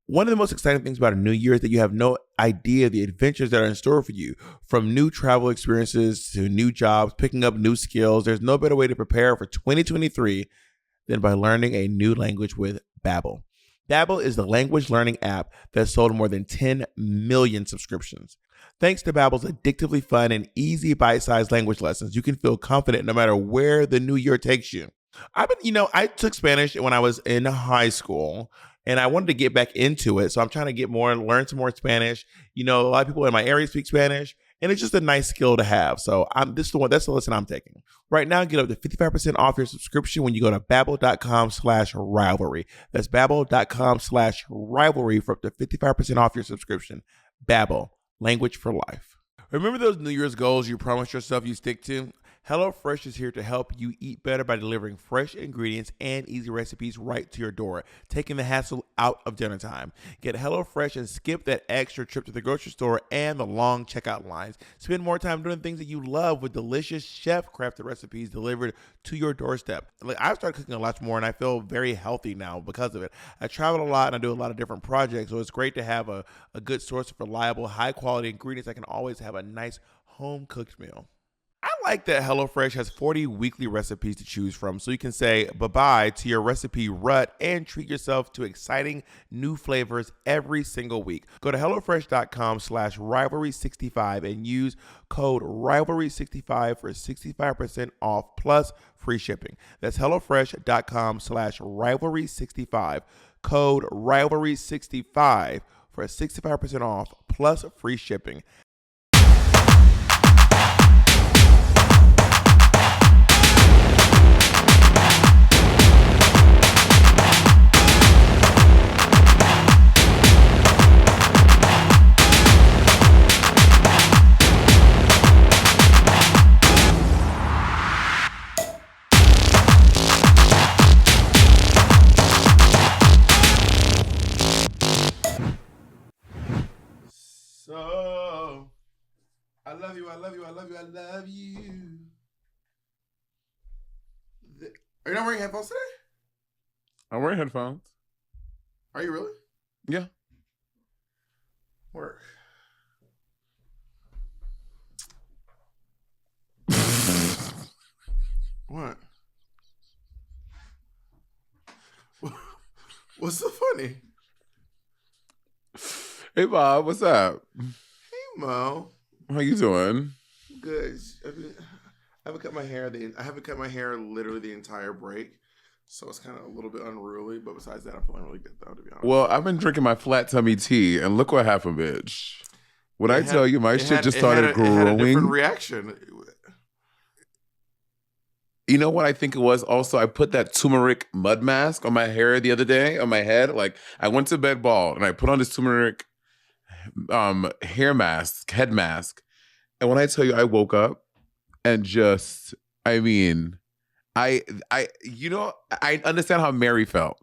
One of the most exciting things about a new year is that you have no idea the adventures that are in store for you. From new travel experiences to new jobs, picking up new skills, there's no better way to prepare for 2023 than by learning a new language with Babbel. Babbel is the language learning app that sold more than 10 million subscriptions. Thanks to Babbel's addictively fun and easy bite-sized language lessons, you can feel confident no matter where the new year takes you. I took Spanish when I was in high school, and I wanted to get back into it. So I'm trying to learn some more Spanish. A lot of people in my area speak Spanish, and it's just a nice skill to have. So that's the lesson I'm taking. Right now, get up to 55% off your subscription when you go to babbel.com/rivalry. That's babbel.com/rivalry for up to 55% off your subscription. Babbel, language for life. Remember those New Year's goals you promised yourself you stick to? HelloFresh is here to help you eat better by delivering fresh ingredients and easy recipes right to your door, taking the hassle out of dinner time. Get HelloFresh and skip that extra trip to the grocery store and the long checkout lines. Spend more time doing things that you love with delicious chef-crafted recipes delivered to your doorstep. I've started cooking a lot more, and I feel very healthy now because of it. I travel a lot, and I do a lot of different projects, so it's great to have a good source of reliable, high-quality ingredients. I can always have a nice home-cooked meal. I like that HelloFresh has 40 weekly recipes to choose from, so you can say bye-bye to your recipe rut and treat yourself to exciting new flavors every single week. Go to HelloFresh.com/rivalry65 and use code rivalry65 for 65% off plus free shipping. That's HelloFresh.com/rivalry65, code rivalry65 for 65% off plus free shipping. So, I love you. Are you not wearing headphones today? I'm wearing headphones. Are you really? Yeah. Work. What? What's so funny? Hey, Bob, what's up? Hey, Mo. How you doing? Good. I haven't cut my hair. I haven't cut my hair literally the entire break, so it's kind of a little bit unruly. But besides that, I'm feeling really good, though, to be honest. Well, I've been drinking my flat tummy tea, and look what happened, bitch. When I tell you, my shit just started growing. It had a different reaction. You know what I think it was? Also, I put that turmeric mud mask on my hair the other day, on my head. Like, I went to bed bald, and I put on this turmeric head mask. And when I tell you, I woke up and just, I understand how Mary felt.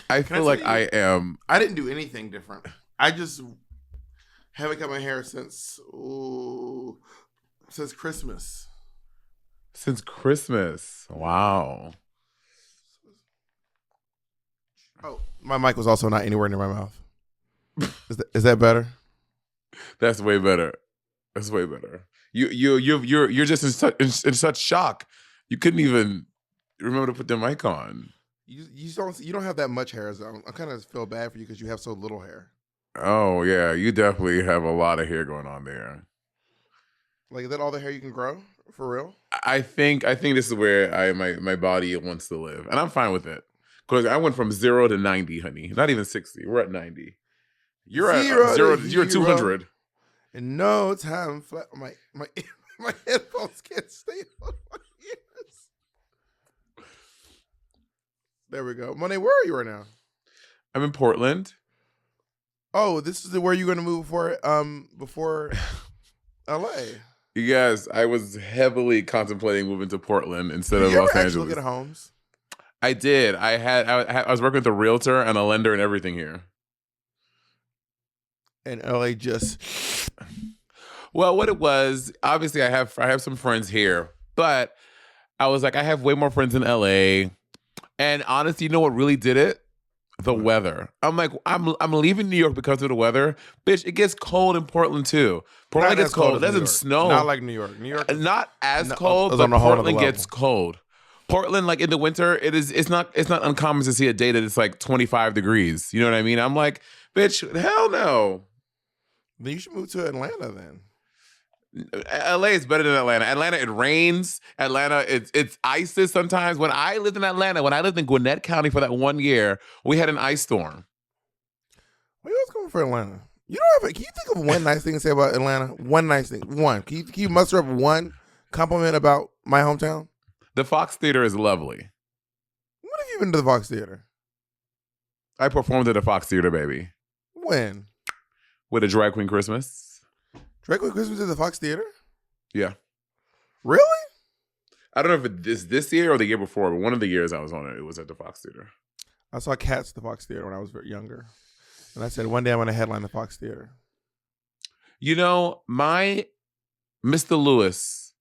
I feel like I am. I didn't do anything different. I just haven't cut my hair since Christmas. Since Christmas. Wow. Oh, my mic was also not anywhere near my mouth. Is that better? That's way better. That's way better. You're just in such shock. You couldn't even remember to put the mic on. You don't have that much hair. So I kind of feel bad for you because you have so little hair. Oh yeah, you definitely have a lot of hair going on there. Like, is that all the hair you can grow for real? I think this is where my body wants to live, and I'm fine with it because I went from 0 to 90, honey. Not even 60. We're at 90. You're at 0. You're 200. In no time, flat. My headphones can't stay on my ears. There we go. Monet, where are you right now? I'm in Portland. Oh, this is where you're going to move before LA. Yes, I was heavily contemplating moving to Portland instead of Los Angeles. Look at homes. I did. I was working with a realtor and a lender and everything here. And LA just. Well, what it was, obviously I have some friends here, but I was like, I have way more friends in LA. And honestly, you know what really did it? The weather. I'm like, I'm leaving New York because of the weather. Bitch, it gets cold in Portland too. Portland gets cold. It doesn't snow. Not like New York. New York is not as cold, but Portland gets cold. Portland, like in the winter, it's not uncommon to see a day that it's like 25 degrees. You know what I mean? I'm like, bitch, hell no. Then you should move to Atlanta then. LA is better than Atlanta. Atlanta, it rains. Atlanta, it's ices sometimes. When I lived in Atlanta, when I lived in Gwinnett County for that 1 year, we had an ice storm. What are you guys going for Atlanta? You don't have. Can you think of one nice thing to say about Atlanta? One nice thing. One. Can you muster up one compliment about my hometown? The Fox Theater is lovely. When have you been to the Fox Theater? I performed at the Fox Theater, baby. When? With a Drag Queen Christmas. Drag Queen Christmas at the Fox Theater? Yeah. Really? I don't know if it's this year or the year before, but one of the years I was on it, it was at the Fox Theater. I saw Cats at the Fox Theater when I was very younger. And I said, one day I'm going to headline the Fox Theater. You know, my Mr. Lewis,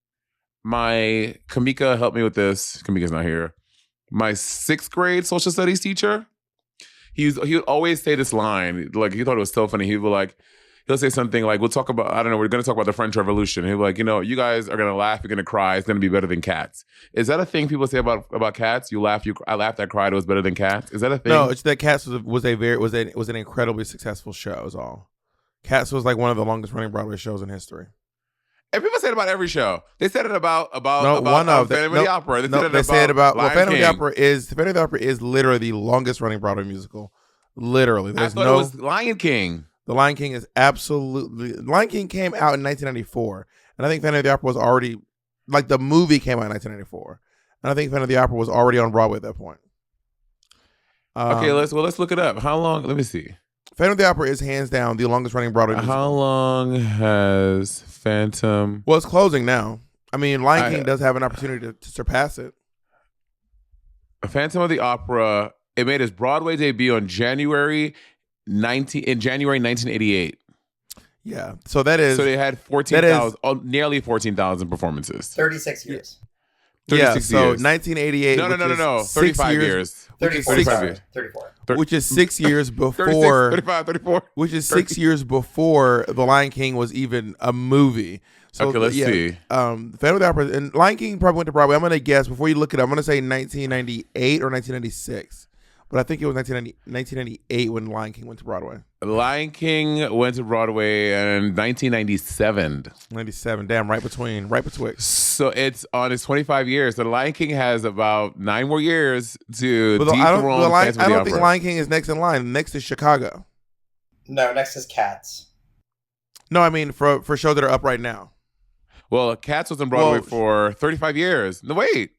my Kamika helped me with this. Kamika's not here. My 6th grade social studies teacher, he would always say this line. Like, he thought it was so funny. He'll say something like, we're going to talk about the French Revolution. He'll be like, you guys are going to laugh, you're going to cry. It's going to be better than Cats. Is that a thing people say about Cats? I laughed, I cried, it was better than Cats. Is that a thing? No, it's that Cats was an incredibly successful show is all. Cats was like one of the longest running Broadway shows in history. And people say it about every show. They said it about Phantom of the Opera. They said about Phantom of the Opera is literally the longest running Broadway musical. Literally. I thought it was Lion King. The Lion King is absolutely... Lion King came out in 1994. And I think Phantom of the Opera was already... Like, the movie came out in 1994. And I think Phantom of the Opera was already on Broadway at that point. Okay, let's look it up. How long... Let me see. Phantom of the Opera is hands down the longest running Broadway musical. How long has Phantom... Well, it's closing now. I mean, Lion King does have an opportunity to surpass it. Phantom of the Opera, it made its Broadway debut on January 1988. Yeah. So they had 14,000, nearly 14,000 performances. 36 years. 36 so years. 1988. No. 35 years. 34. 34. Which is 6 years before 34. Which is 6 years before The Lion King was even a movie. So, okay, let's see. Phantom of the Opera and Lion King probably went to Broadway. I'm gonna guess before you look it up. I'm gonna say 1998 or 1996. But I think it was 1998 when Lion King went to Broadway. Lion King went to Broadway in 1997. 97, damn, right betwixt. So it's on its 25 years. The Lion King has about 9 more years to dethrone I don't think Lion King is next in line. Next is Chicago. No, next is Cats. No, I mean for shows that are up right now. Well, Cats was on Broadway for 35 years. No, wait.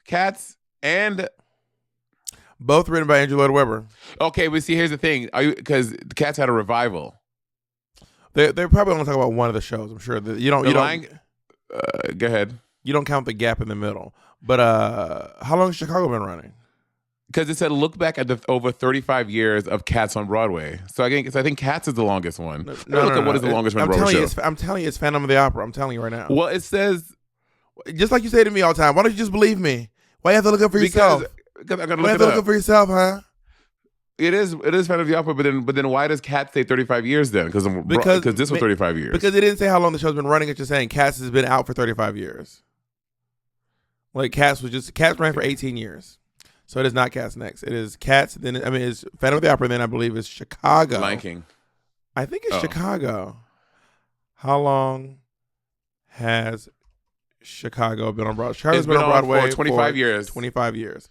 Cats and... Both written by Andrew Lloyd Webber. Okay, but see, here's the thing. Because the Cats had a revival. They're probably going to talk about one of the shows. I'm sure that you don't. Go ahead. You don't count the gap in the middle. But how long has Chicago been running? Because it said look back at the over 35 years of Cats on Broadway. So I think Cats is the longest one. What is the longest running Broadway show? I'm telling you, it's Phantom of the Opera. I'm telling you right now. Well, it says just like you say to me all the time. Why don't you just believe me? Why you have to look up for yourself? Because I gotta look up for yourself, huh? It is Phantom of the Opera, but then why does Cats say 35 years then? Because this was 35 years. Because it didn't say how long the show's been running. It's just saying Cats has been out for 35 years. Like Cats ran for 18 years. So it is not Cats next. It is Cats. It's Phantom of the Opera. Then I believe is Chicago. Lion King. I think it's Chicago. How long has Chicago been on Broadway? Chicago's been on Broadway for 25 years. 25 years.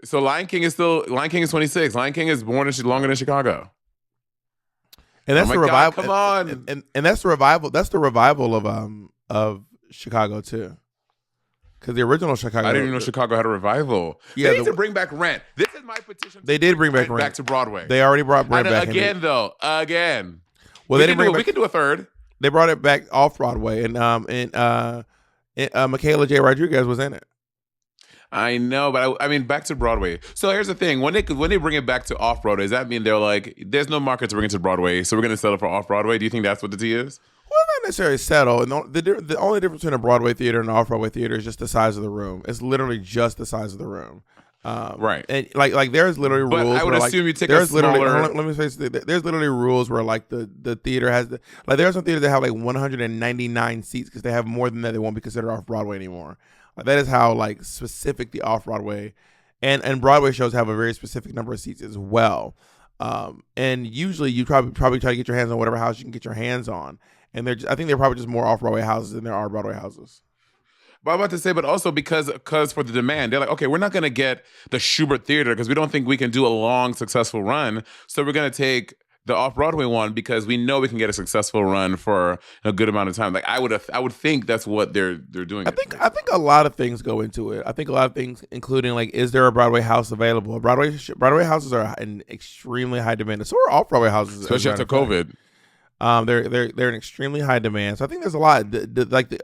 So Lion King is 26. Lion King is longer than Chicago. And that's the revival. God, come on. And that's the revival. That's the revival of Chicago too. Because the original Chicago, I didn't even know Chicago had a revival. Yeah, they need to bring back Rent. This is my petition. They did bring back Rent to Broadway. They already brought Rent back again. Well, they didn't bring it back. We can do a third. They brought it back off Broadway, and Michaela J. Rodriguez was in it. I know, but I mean, back to Broadway. So here's the thing: when they bring it back to off Broadway, does that mean they're like, there's no market to bring it to Broadway, so we're going to settle for off Broadway? Do you think that's what the tea is? Well, not necessarily settle. And the only difference between a Broadway theater and an off Broadway theater is just the size of the room. It's literally just the size of the room. Right. And like there's literally But rules. I would where, assume like, you take there's a literally. smaller. Let me face it. There's literally rules where like the theater has like there are some theaters that have like 199 seats because they have more than that. They won't be considered off Broadway anymore. Like, that is how like specific the off Broadway and Broadway shows have a very specific number of seats as well. And usually you probably try to get your hands on whatever house you can get your hands on. And I think they're probably just more off Broadway houses than there are Broadway houses. But I'm about to say, but also because for the demand, they're like, okay, we're not going to get the Schubert Theater because we don't think we can do a long, successful run. So we're going to take the off-Broadway one because we know we can get a successful run for a good amount of time. Like I would think that's what they're doing. I think a lot of things go into it. I think a lot of things, including like, is there a Broadway house available? Broadway houses are in extremely high demand. So are off-Broadway houses, especially after COVID. They're in extremely high demand. So I think there's a lot.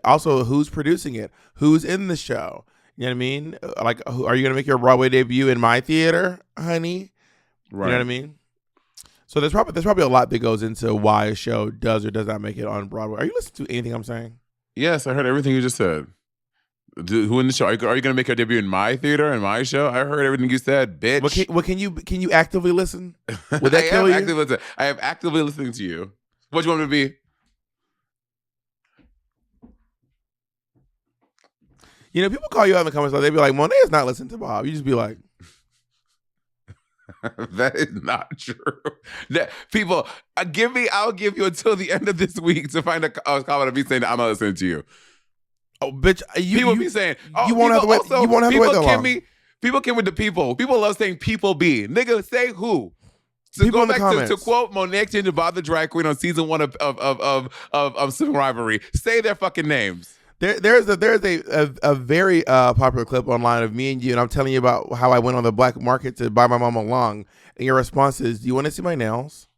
Also, who's producing it? Who's in the show? You know what I mean? Like, are you gonna make your Broadway debut in my theater, honey? Right. You know what I mean? So there's probably a lot that goes into why a show does or does not make it on Broadway. Are you listening to anything I'm saying? Yes, I heard everything you just said. Who in the show? Are you going to make your debut in my theater, in my show? I heard everything you said, bitch. Can you actively listen? Would that kill you? I am actively listening to you. What do you want me to be? You know, people call you out in the comments, they be like, Monet is not listening to Bob. You just be like, that is not true. That people, I'll give you until the end of this week to find a comment of me saying that I'm not listening to you. Oh, bitch! People be saying, you won't have to wait. You won't have to wait that long. People can with the people. People love saying people be. Nigga, say who. So people go in the back comments. to quote Monet Ginger Bob the Drag Queen on season 1 of Sibling Rivalry. Say their fucking names. There's a very popular clip online of me and you, and I'm telling you about how I went on the black market to buy my mom a lung, and your response is, "Do you want to see my nails?"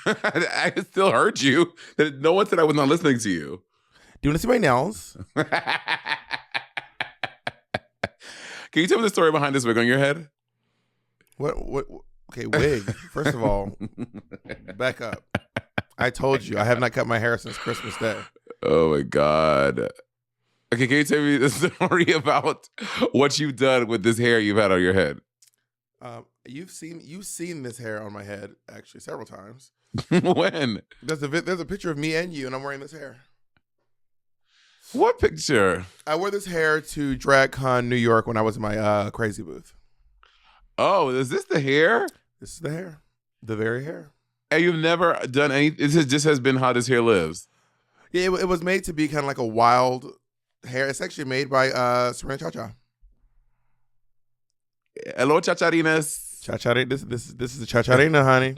I still heard you. No one said I was not listening to you. Do you want to see my nails? Can you tell me the story behind this wig on your head? What? Okay, wig. First of all, back up. I told you I have not cut my hair since Christmas Day. Oh my God. Okay, can you tell me the story about what you've done with this hair you've had on your head? You've seen this hair on my head actually several times. When? There's a picture of me and you, and I'm wearing this hair. What picture? I wore this hair to DragCon New York when I was in my crazy booth. Oh, is this the hair? This is the hair. The very hair. And you've never done any, just has been how this hair lives. Yeah, it was made to be kind of like a wild hair. It's actually made by Serena Cha-Cha. Hello, Chacharinas. Cha-Cha, this is a Chacharina, honey.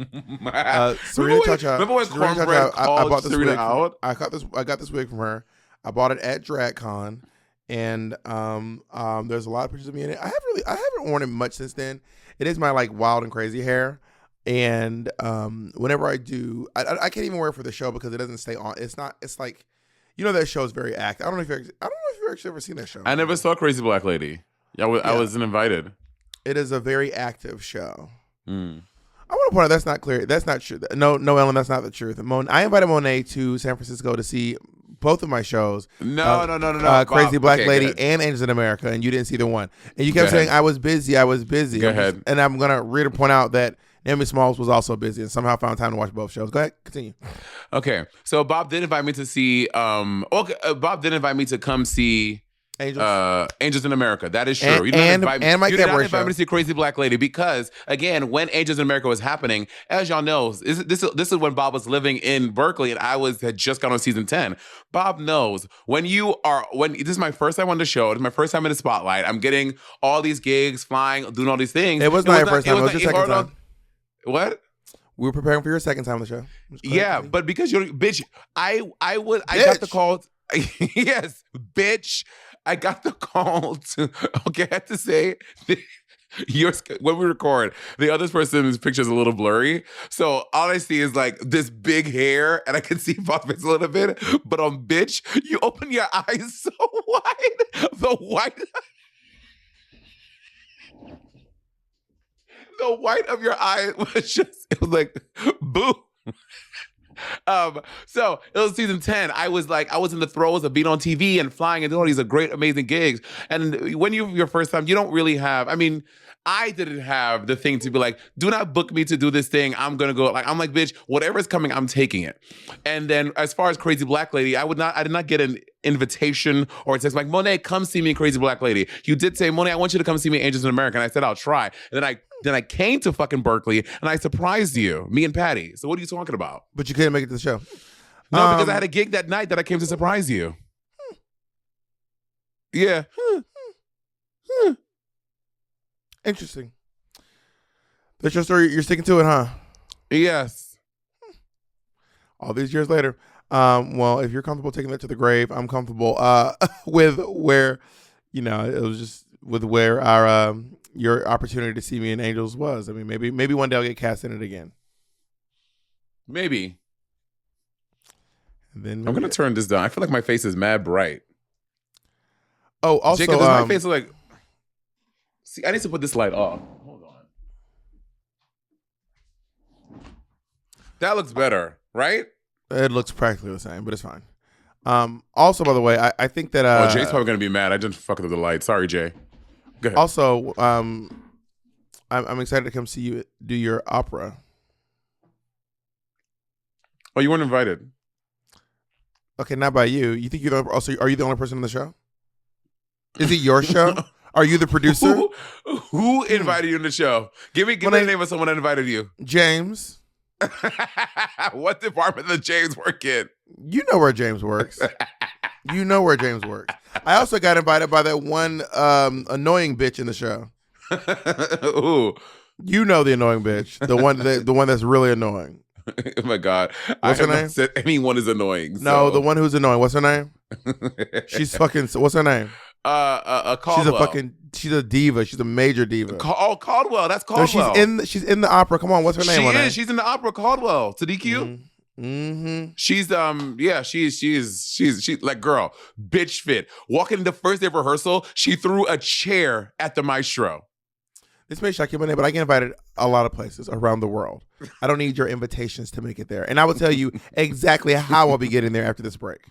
Serena Cha-Cha. Remember when Cornbread called I bought this Serena wig out? I got this wig from her. I bought it at DragCon, and there's a lot of pictures of me in it. I haven't worn it much since then. It is my like wild and crazy hair, and whenever I do, I can't even wear it for the show because it doesn't stay on. It's like, you know, that show is very active. I don't know if you've actually ever seen that show. I never saw Crazy Black Lady. I wasn't invited. It is a very active show. Mm. I want to point out that's not clear. That's not true. No, Ellen, that's not the truth. I invited Monet to San Francisco to see both of my shows. No. Crazy Bob, Black okay, Lady and Angels in America, and you didn't see the one. And you kept Go saying ahead. I was busy. Go ahead. And I'm gonna really point out that Naomi Smalls was also busy and somehow found time to watch both shows. Go ahead, continue. Okay, so Bob did invite me to see. Bob did invite me to come see Angels in America. That is true. You did not invite me to see Crazy Black Lady because, again, when Angels in America was happening, as y'all know, this is when Bob was living in Berkeley and I had just gone on season 10. Bob knows when this is my first time on the show. It's my first time in the spotlight. I'm getting all these gigs, flying, doing all these things. It was not your first time. It was your second time. What? We were preparing for your second time on the show. Yeah, but because you're bitch, I got the call. Yes, bitch. I got the call to. Okay, I have to say, when we record, the other person's picture is a little blurry, so all I see is like this big hair, and I can see Bob's face a little bit. But on bitch, you open your eyes so wide, the white of your eye was it was like boo. So it was season 10. I was in the throes of being on TV and flying and doing all these great, amazing gigs. And when your first time, you don't really have, I mean, I didn't have the thing to be like, do not book me to do this thing. I'm gonna go. Like, I'm like, bitch, whatever's coming, I'm taking it. And then as far as Crazy Black Lady, I did not get an invitation or a text like, Monet, come see me in Crazy Black Lady. You did say, Monet, I want you to come see me in Angels in America. And I said, I'll try. And then I came to fucking Berkeley and I surprised you, me and Patty. So what are you talking about? But you couldn't make it to the show. No, because I had a gig that night that I came to surprise you. Yeah. Interesting. That's your story. You're sticking to it, huh? Yes. All these years later. Well, if you're comfortable taking that to the grave, I'm comfortable with where, it was just with where our your opportunity to see me in Angels was. I mean, maybe one day I'll get cast in it again. Maybe. And then I'm gonna turn this down. I feel like my face is mad bright. Oh, also, Jacob, does my face look like? See, I need to put this light off. Hold on. That looks better, right? It looks practically the same, but it's fine. Also, by the way, I think that Jay's probably gonna be mad. I just fucked up the light. Sorry, Jay. Go ahead. Also, I'm excited to come see you do your opera. Oh, you weren't invited. Okay, not by you. You think you're are you the only person on the show? Is it your show? Are you the producer? Who invited you to the show? Give me the name of someone that invited you. James. What department does James work in? You know where James works. You know where James works. I also got invited by that one annoying bitch in the show. Ooh. You know the annoying bitch. The one that's really annoying. Oh my God. What's her name? Not said anyone is annoying. No, the one who's annoying. What's her name? She's fucking. What's her name? Caldwell. She's a diva. She's a major diva. Caldwell. That's Caldwell. No, she's in the opera. Come on, what's her name? She is. She's in the opera. Caldwell. To DQ. Mm-hmm. She's like, girl, bitch fit. Walking in the first day of rehearsal, she threw a chair at the maestro. This may shock you, Monet, but I get invited a lot of places around the world. I don't need your invitations to make it there. And I will tell you exactly how I'll be getting there after this break.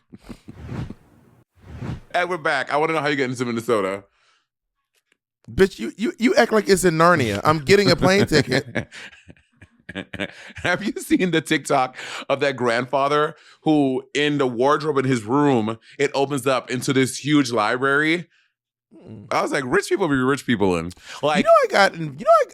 And we're back. I want to know how you get into Minnesota. Bitch, you act like it's in Narnia. I'm getting a plane ticket. Have you seen the TikTok of that grandfather who, in the wardrobe in his room, it opens up into this huge library? I was like, rich people be rich people in. Like,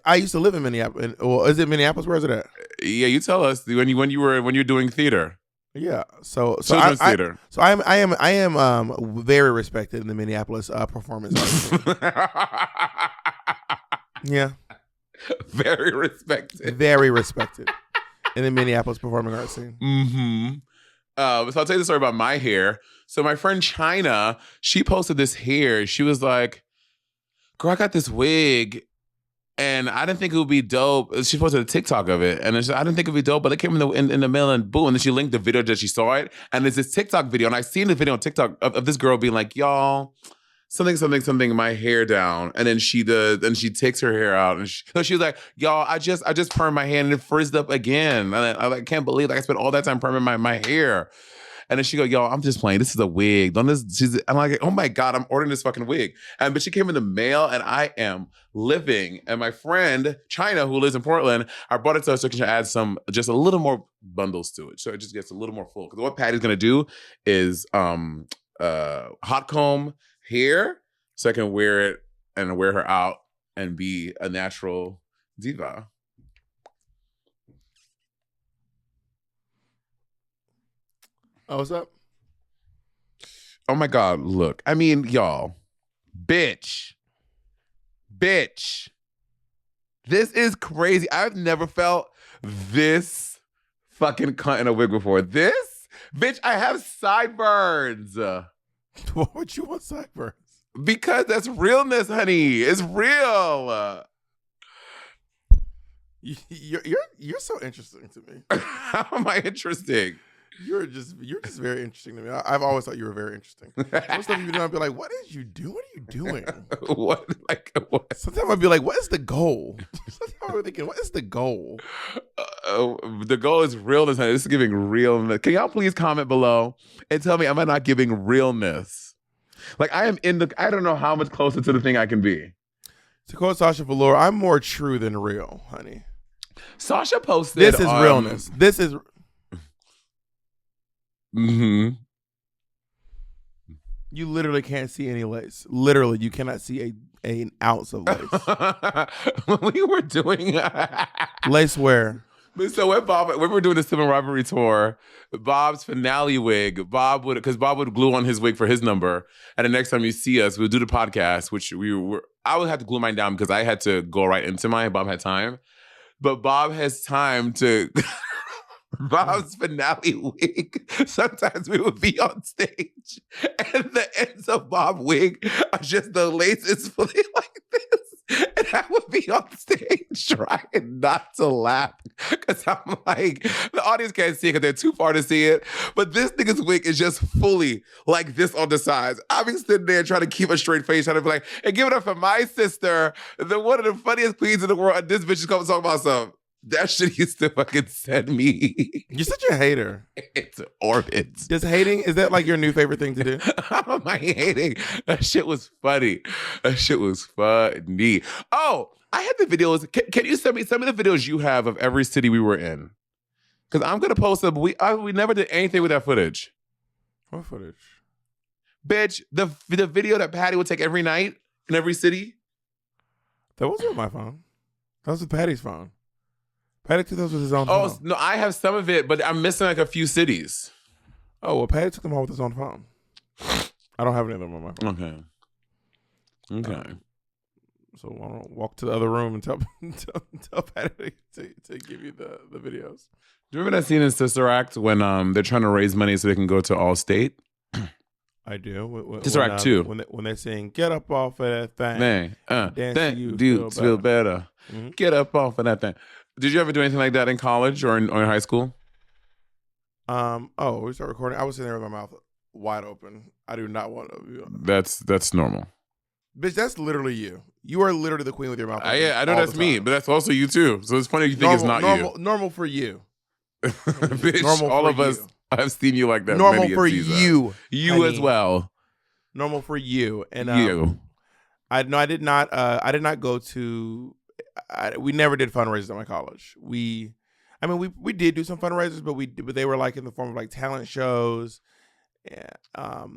I used to live in Minneapolis. Well, is it Minneapolis? Where is it at? Yeah, you tell us when you're doing theater. Yeah, so children's theater. So I am very respected in the Minneapolis performance arts. Yeah, very respected. Very respected in the Minneapolis performing arts scene. Mm-hmm. So I'll tell you the story about my hair. So my friend China, she posted this hair. She was like, girl, I got this wig and I didn't think it would be dope. She posted a TikTok of it. And I didn't think it would be dope, but it came in the mail and boom. And then she linked the video that she saw it. And there's this TikTok video. And I seen the video on TikTok of this girl being like, y'all, something, my hair down. And then she takes her hair out. And so she was like, y'all, I just permed my hair and it frizzed up again. And I can't believe I spent all that time perming my hair. And then she go, y'all, I'm just playing. This is a wig. I'm like, oh my God, I'm ordering this fucking wig. But she came in the mail and I am living. And my friend, China, who lives in Portland, I brought it to her so she can add just a little more bundles to it. So it just gets a little more full. Because what Patty's going to do is hot comb hair so I can wear it and wear her out and be a natural diva. Oh, what's up? Oh my God, look. I mean, y'all. Bitch. This is crazy. I've never felt this fucking cunt in a wig before. This? Bitch, I have sideburns. Why would you want sideburns? Because that's realness, honey. It's real. You're so interesting to me. How am I interesting? You're just very interesting to me. I've always thought you were very interesting. Some stuff you've been doing, I'd be like, what is you doing? What are you doing? What? Sometimes I'd be like, what is the goal? Sometimes I'm thinking, what is the goal? The goal is realness. This is giving realness. Can y'all please comment below and tell me, am I not giving realness? Like I don't know how much closer to the thing I can be. To quote Sasha Velour, I'm more true than real, honey. Sasha posted. This is realness. This is. Mm-hmm. You literally can't see any lace. Literally, you cannot see an ounce of lace. When we were doing Lace where? So when we were doing the Sibling Rivalry tour, Bob's finale wig, because Bob would glue on his wig for his number, and the next time you see us, we'll do the podcast, which I would have to glue mine down because I had to go right into mine. Bob had time, but Bob has time to. Bob's finale wig. Sometimes we would be on stage, and the ends of Bob's wig are just the lace is fully like this, and I would be on stage trying not to laugh because I'm like, the audience can't see it because they're too far to see it. But this nigga's wig is just fully like this on the sides. I've been sitting there trying to keep a straight face, trying to be like, and give it up for my sister, one of the funniest queens in the world. And this bitch is coming talking about something. That shit used to fucking send me. You're such a hater. It's orbits. Is that like your new favorite thing to do? I don't mind hating. That shit was funny. Oh, I had the videos. Can you send me some of the videos you have of every city we were in? Because I'm going to post them. We never did anything with that footage. What footage? Bitch, the video that Patty would take every night in every city. That wasn't on my phone. That was with Patty's phone. Patty took those with his own phone. Oh, no, I have some of it, but I'm missing like a few cities. Oh, well, Patty took them all with his own phone. I don't have any of them on my phone. Okay. So I don't walk to the other room and tell Patty to give you the videos. Do you remember that scene in Sister Act when they're trying to raise money so they can go to Allstate? I do. Sister Act 2. When they're saying, get up off of that thing. Man, dance you do feel better. Mm-hmm. Get up off of that thing. Did you ever do anything like that in college or in high school? We start recording. I was sitting there with my mouth wide open. I do not want to. That's normal. Bitch, that's literally you. You are literally the queen with your mouth open. I know that's me, but that's also you too. So it's funny you think it's not you. Normal for you. Bitch, normal all for of us, you. I've seen you like that. Normal for you. You honey. as well. Normal for you. And you. I did not go to. We never did fundraisers at my college. We did do some fundraisers, but they were like in the form of like talent shows. Yeah. A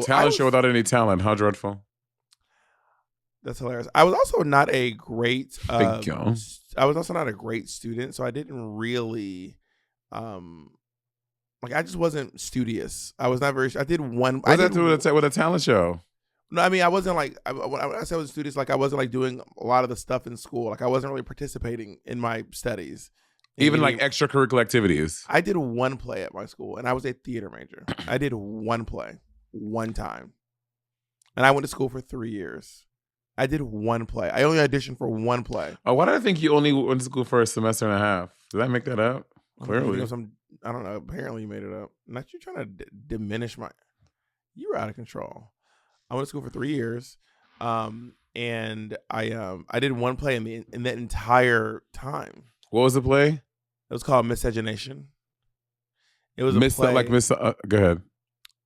talent show without any talent. How dreadful. That's hilarious. I was also not a great. Thank you. I was also not a great student, so I didn't really. I just wasn't studious. I was not very. I did one. What does that do with a talent show? No, I mean, I wasn't like, when I said I was a student, like I wasn't like doing a lot of the stuff in school. Like I wasn't really participating in my studies. Even like extracurricular activities. I did one play at my school and I was a theater major. I did one play, one time. And I went to school for 3 years. I did one play. I only auditioned for one play. Oh, why did I think you only went to school for a semester and a half? Did I make that up? Clearly. I don't know. Apparently you made it up. Not you trying to diminish my, you were out of control. I went to school for 3 years, and I did one play in that entire time. What was the play? It was called Miscegenation. It was Go ahead.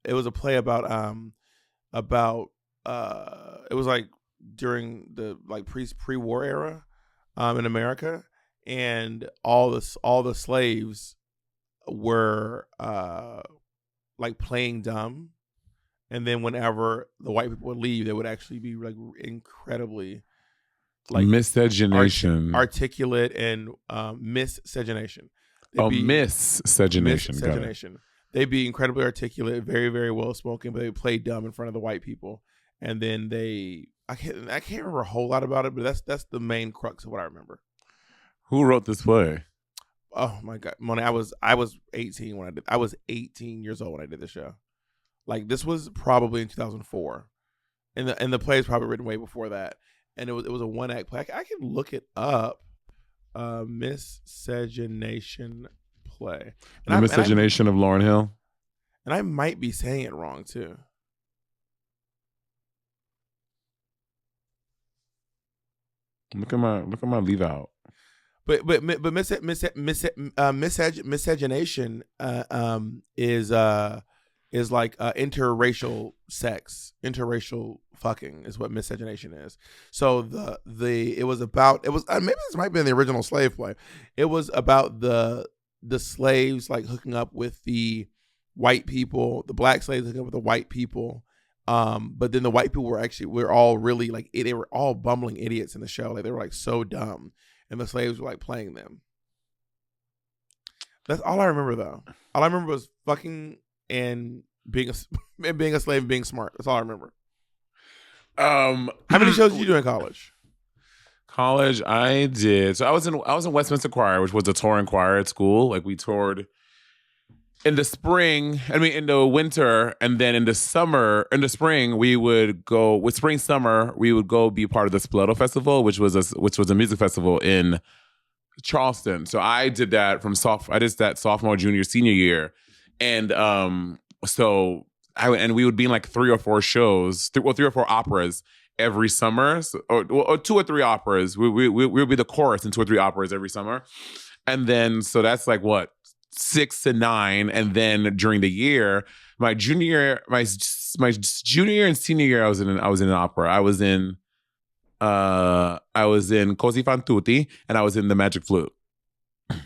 It was a play about it was like during the like pre-war era in America, and all the slaves were like playing dumb. And then whenever the white people would leave, they would actually be like incredibly like miscegenation, articulate, and miscegenation. Miscegenation. They'd be incredibly articulate, very, very well spoken, but they would play dumb in front of the white people. And then I can't remember a whole lot about it, but that's the main crux of what I remember. Who wrote this play? Oh my God, Monet! I was 18 when I did. I was 18 years old when I did the show. Like this was probably in 2004, and the play is probably written way before that. And it was a one act play. I can look it up. Miscegenation play. The Miscegenation of Lauryn Hill. And I might be saying it wrong too. Look at my leave out. But miscegenation is is like interracial sex, interracial fucking is what miscegenation is. So it was maybe this might be in the original slave play. It was about the slaves like hooking up with the white people, the black slaves hooking up with the white people. But then the white people were all really like they were all bumbling idiots in the show. Like they were like so dumb, and the slaves were like playing them. That's all I remember though. All I remember was fucking and being a slave and being smart. That's all I remember. How many shows did you do in college? College, I did. So I was in Westminster Choir, which was a touring choir at school. Like we toured in the spring, in the winter, and then in the spring, we would go with summer, we would go be part of the Spoleto Festival, which was a music festival in Charleston. So I did that sophomore, junior, senior year. And so we would be in like 3 or 4 shows, 3 or 4 operas every summer, or 2 or 3 operas. We would be the chorus in 2 or 3 operas every summer. And then, so that's like what? 6 to 9, and then during the year, my junior and senior year, I was in an opera. I was in Così fan tutti, and I was in the Magic Flute. Who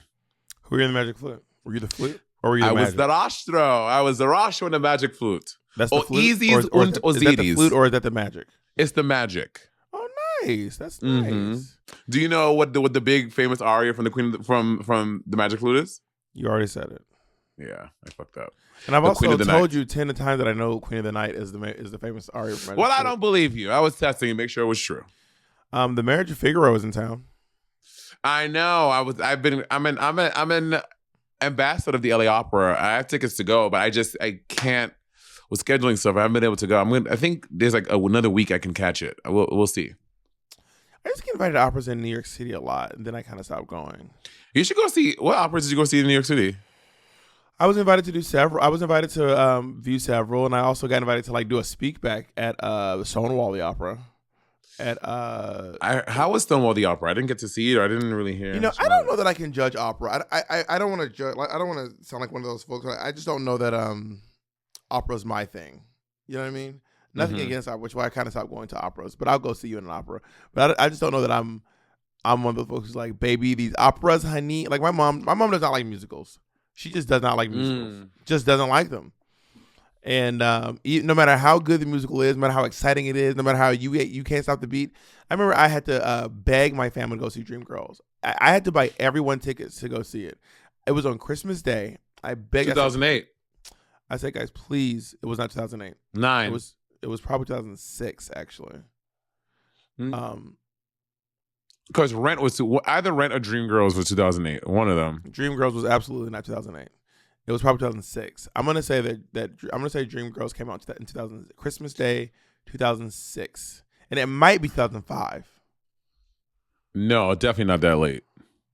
were you in the Magic Flute? Were you the flute, or were you the magic? I was the rostro. I was the rostro in the Magic Flute. That's the flute, Easies und is that the flute, or is that the magic? It's the magic. Oh, nice. That's nice. Do you know what the big famous aria from the Queen from the Magic Flute is? You already said it. Yeah, I fucked up. And I've also told you 10 times that I know Queen of the Night is the famous aria from Magic Well, Flute. I don't believe you. I was testing to make sure it was true. The Marriage of Figaro is in town. I know. I'm an ambassador of the LA Opera. I have tickets to go, but I can't. With scheduling stuff, I haven't been able to go. I think there's like another week I can catch it. We'll see. I just get invited to operas in New York City a lot, and then I kind of stopped going. You should go see. What operas did you go see in New York City? I was invited to do several. I was invited to view several, and I also got invited to like do a speak back at Stonewall the Opera. How was Stonewall the Opera? I didn't get to see it, or I didn't really hear. I don't know that I can judge opera. I don't want to judge. Like, I don't want to sound like one of those folks. I just don't know that opera's my thing. You know what I mean? Nothing against opera, which is why I kind of stopped going to operas. But I'll go see you in an opera. But I just don't know that I'm one of those folks who's like, baby, these operas, honey. Like my mom does not like musicals. She just does not like musicals. Just doesn't like them. And no matter how good the musical is, no matter how exciting it is, no matter how you can't stop the beat. I remember I had to beg my family to go see Dreamgirls. I had to buy everyone tickets to go see it. It was on Christmas Day. I begged. 2008. I said, guys, please. It was not 2008. 9. It was probably 2006, actually. Because Rent was either Rent or Dreamgirls was 2008. One of them. Dreamgirls was absolutely not 2008. It was probably 2006. I'm gonna say that I'm gonna say Dreamgirls came out in 2000 Christmas Day 2006, and it might be 2005. No, definitely not that late.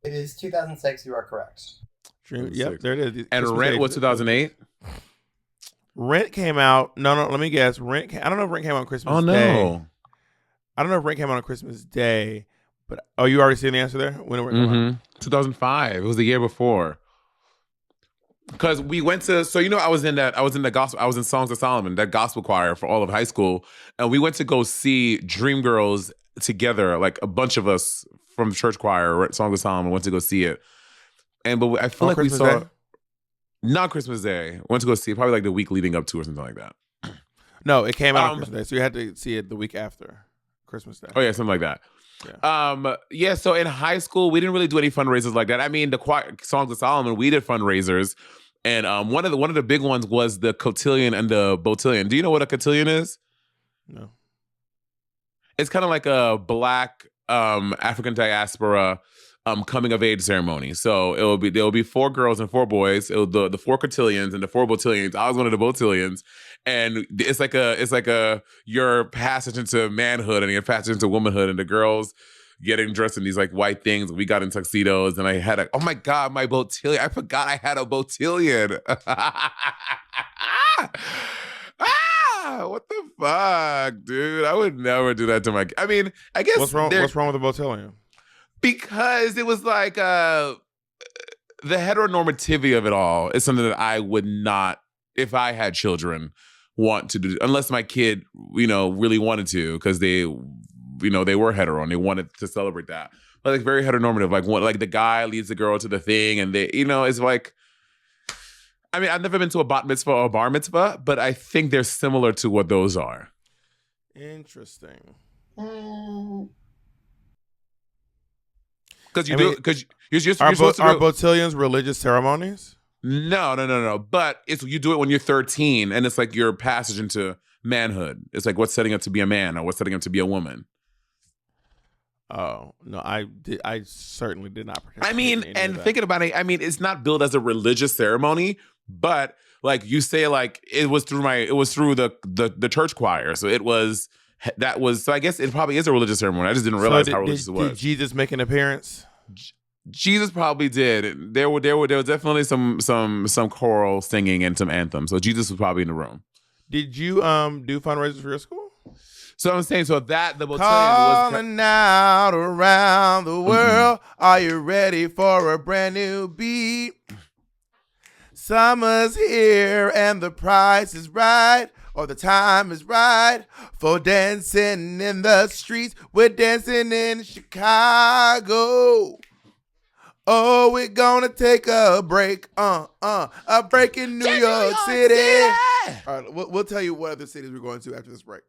It is 2006. You are correct. Yep, there it is. And Christmas Rent Day, was 2008. Rent came out. No. Let me guess. I don't know if Rent came out on Christmas Day. I don't know if Rent came out on Christmas Day, but you already seen the answer there? When it came out? 2005. It was the year before. Because we went to, I was in the gospel, I was in Songs of Solomon, that gospel choir for all of high school. And we went to go see Dreamgirls together, like a bunch of us from the church choir, Songs of Solomon, went to go see it. But I feel like Christmas we saw, Day? Not Christmas Day, went to go see it, probably like the week leading up to or something like that. No, it came out on Christmas Day, so you had to see it the week after Christmas Day. Oh yeah, something like that. Yeah. So in high school, we didn't really do any fundraisers like that. I mean, the choir, Songs of Solomon, we did fundraisers. And one of the big ones was the cotillion and the botillion. Do you know what a cotillion is? No. It's kind of like a Black African diaspora coming of age ceremony. So there will be 4 girls and 4 boys. The 4 cotillions and the 4 botillions. I was one of the botillions, and it's like your passage into manhood and your passage into womanhood, and the girls getting dressed in these like white things. We got in tuxedos, and I had oh my God, my botillion. I forgot I had a botillion. What the fuck, dude? I would never do that to my. I mean, I guess what's wrong with the botillion? Because it was like the heteronormativity of it all is something that I would not if I had children, want to do, unless my kid, really wanted to, because they were hetero and they wanted to celebrate that. But like very heteronormative, like the guy leads the girl to the thing, and they, it's like, I mean, I've never been to a bat mitzvah or a bar mitzvah, but I think they're similar to what those are. Interesting. Because you're Are supposed to do, botillions religious ceremonies? No. But you do it when you're 13, and it's like your passage into manhood. It's like what's setting up to be a man or what's setting up to be a woman. Oh no, I certainly did not participate. I mean, in and thinking about it, I mean, it's not billed as a religious ceremony, but like you say, like it was through the church choir, so so I guess it probably is a religious ceremony. I just didn't realize how religious it was. Did Jesus make an appearance? Jesus probably did. There was definitely some choral singing and some anthems. So Jesus was probably in the room. Did you do fundraisers for your school? So I'm saying, the botillion calling out around the world. Are you ready for a brand new beat? Summer's here and the price is right, or the time is right for dancing in the streets. We're dancing in Chicago. Oh, we're gonna take a break, a break in New York City. All right, we'll tell you what other cities we're going to after this break.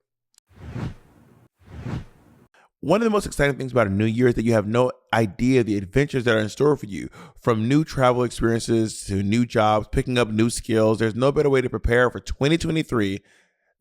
One of the most exciting things about a new year is that you have no idea the adventures that are in store for you. From new travel experiences to new jobs, picking up new skills, there's no better way to prepare for 2023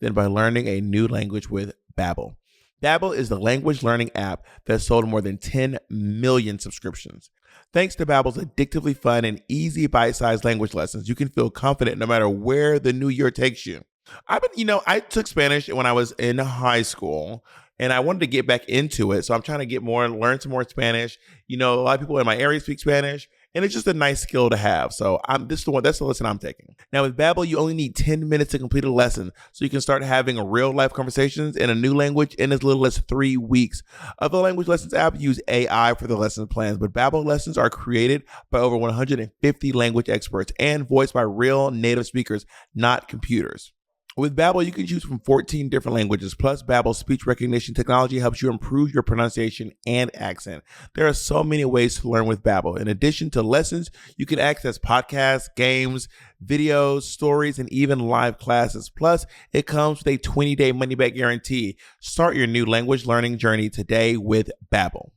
than by learning a new language with Babbel. Babbel is the language learning app that sold more than 10 million subscriptions. Thanks to Babbel's addictively fun and easy bite-sized language lessons, you can feel confident no matter where the new year takes you. I took Spanish when I was in high school, and I wanted to get back into it. So I'm trying to learn some more Spanish. A lot of people in my area speak Spanish, and it's just a nice skill to have. So that's the lesson I'm taking. Now with Babbel, you only need 10 minutes to complete a lesson, so you can start having real life conversations in a new language in as little as 3 weeks. Other language lessons apps use AI for the lesson plans, but Babbel lessons are created by over 150 language experts and voiced by real native speakers, not computers. With Babbel, you can choose from 14 different languages, plus Babbel's speech recognition technology helps you improve your pronunciation and accent. There are so many ways to learn with Babbel. In addition to lessons, you can access podcasts, games, videos, stories, and even live classes. Plus, it comes with a 20-day money-back guarantee. Start your new language learning journey today with Babbel.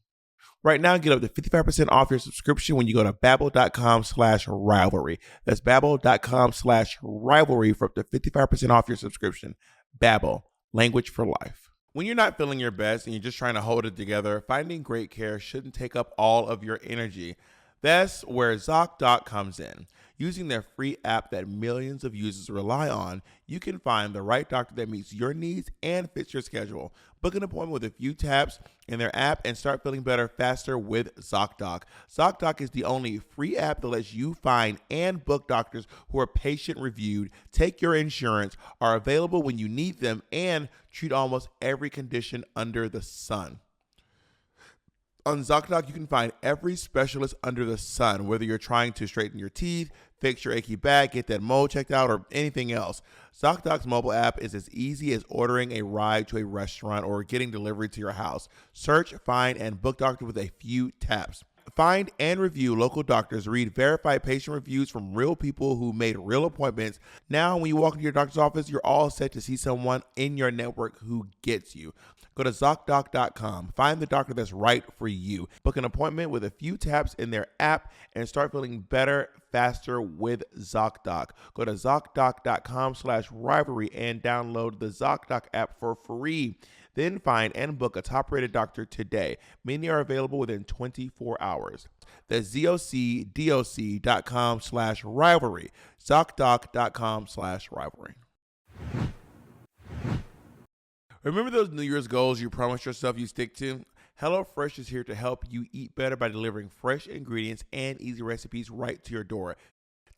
Right now, get up to 55% off your subscription when you go to babbel.com/rivalry. That's babbel.com/rivalry for up to 55% off your subscription. Babbel, language for life. When you're not feeling your best and you're just trying to hold it together, finding great care shouldn't take up all of your energy. That's where ZocDoc comes in. Using their free app that millions of users rely on, you can find the right doctor that meets your needs and fits your schedule. Book an appointment with a few taps in their app and start feeling better faster with ZocDoc. ZocDoc is the only free app that lets you find and book doctors who are patient-reviewed, take your insurance, are available when you need them, and treat almost every condition under the sun. On ZocDoc, you can find every specialist under the sun, whether you're trying to straighten your teeth, fix your achy back, get that mole checked out, or anything else. ZocDoc's mobile app is as easy as ordering a ride to a restaurant or getting delivery to your house. Search, find, and book doctor with a few taps. Find and review local doctors. Read verified patient reviews from real people who made real appointments. Now, when you walk into your doctor's office, you're all set to see someone in your network who gets you. Go to ZocDoc.com. Find the doctor that's right for you. Book an appointment with a few taps in their app and start feeling better faster with ZocDoc. Go to ZocDoc.com/rivalry and download the ZocDoc app for free. Then find and book a top-rated doctor today. Many are available within 24 hours. That's ZocDoc.com/rivalry. ZocDoc.com/rivalry. Remember those New Year's goals you promised yourself you stick to? HelloFresh is here to help you eat better by delivering fresh ingredients and easy recipes right to your door,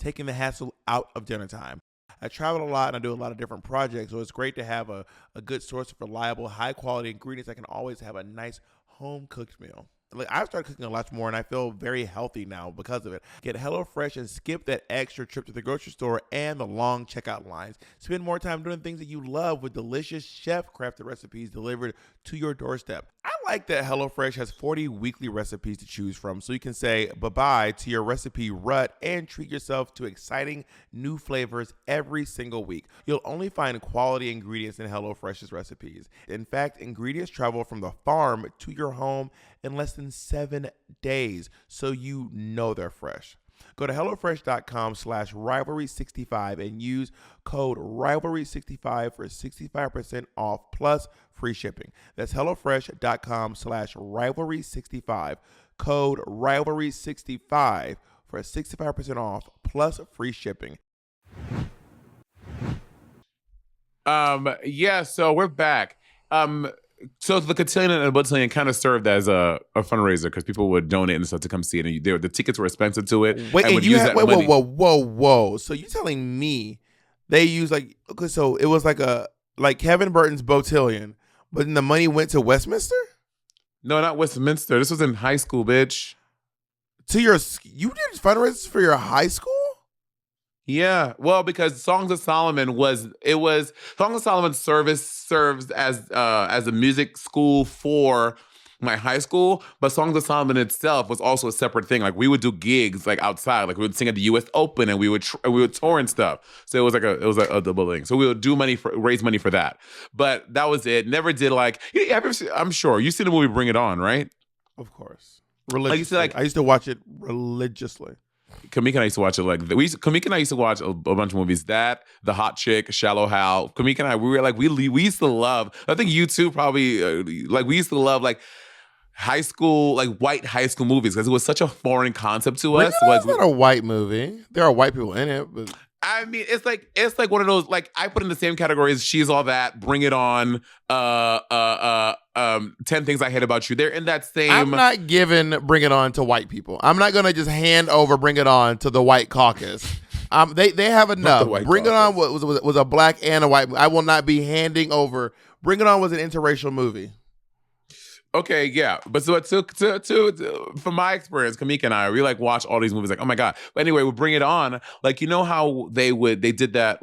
taking the hassle out of dinner time. I travel a lot and I do a lot of different projects, so it's great to have a good source of reliable, high-quality ingredients. I can always have a nice home-cooked meal. like I've started cooking a lot more, and I feel very healthy now because of it. Get HelloFresh and skip that extra trip to the grocery store and the long checkout lines. Spend more time doing things that you love with delicious chef-crafted recipes delivered to your doorstep. I like that HelloFresh has 40 weekly recipes to choose from, so you can say bye-bye to your recipe rut and treat yourself to exciting new flavors every single week. You'll only find quality ingredients in HelloFresh's recipes. In fact, ingredients travel from the farm to your home in less than 7 days, so you know they're fresh. Go to HelloFresh.com/Rivalry65 and use code Rivalry65 for 65% off plus free shipping. That's HelloFresh.com/Rivalry65. Code Rivalry65 for 65% off plus free shipping. Yeah, so we're back. So the cotillion and the botillion kind of served as a fundraiser because people would donate and stuff to come see it, and the tickets were expensive to it. Wait, and would use that money. whoa. So you telling me they use okay, so it was like Kevin Burton's botillion, but then the money went to Westminster? No, not Westminster. This was in high school, bitch. You did fundraisers for your high school? Yeah, well, because Songs of Solomon Songs of Solomon serves as a music school for my high school, but Songs of Solomon itself was also a separate thing. Like we would do gigs like outside, like we would sing at the U.S. Open, and we would tour and stuff. So it was like a double thing. So we would raise money for that. But that was it. Never did I'm sure you've seen the movie Bring It On, right? Of course, religiously. I used to watch it religiously. Kamika and I used to watch it Kamika and I used to watch a bunch of movies. That, The Hot Chick, Shallow Hal. Kamika and I, we were like, we used to love, I think you too probably, we used to love high school, white high school movies because it was such a foreign concept to us. It's not a white movie. There are white people in it, but I mean, it's like one of those, I put in the same category as She's All That, Bring It On, 10 Things I Hate About You. They're in that same. I'm not giving Bring It On to white people. I'm not gonna just hand over Bring It On to the white caucus. They have enough. Bring It On was a black and a white movie. I will not be handing over. Bring It On was an interracial movie. Okay, yeah, but so from my experience, Kamika and I, we watch all these movies, oh my god. But anyway, we Bring It On, you know how they did that,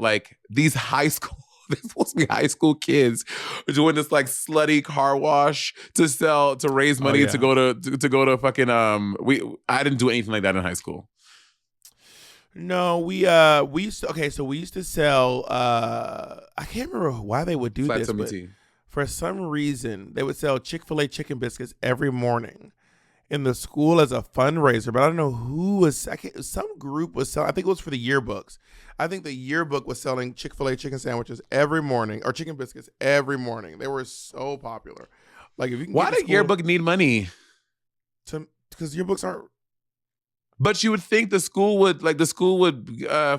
these high school, they're supposed to be high school kids doing this slutty car wash to raise money to go to fucking I didn't do anything like that in high school. No, we used to sell I can't remember why they would do this, but for some reason, they would sell Chick-fil-A chicken biscuits every morning in the school as a fundraiser. But I don't know who was. Some group was selling. I think it was for the yearbooks. I think the yearbook was selling Chick-fil-A chicken sandwiches every morning or chicken biscuits every morning. They were so popular. If you can. Why did yearbook need money? Because yearbooks aren't. But you would think the school would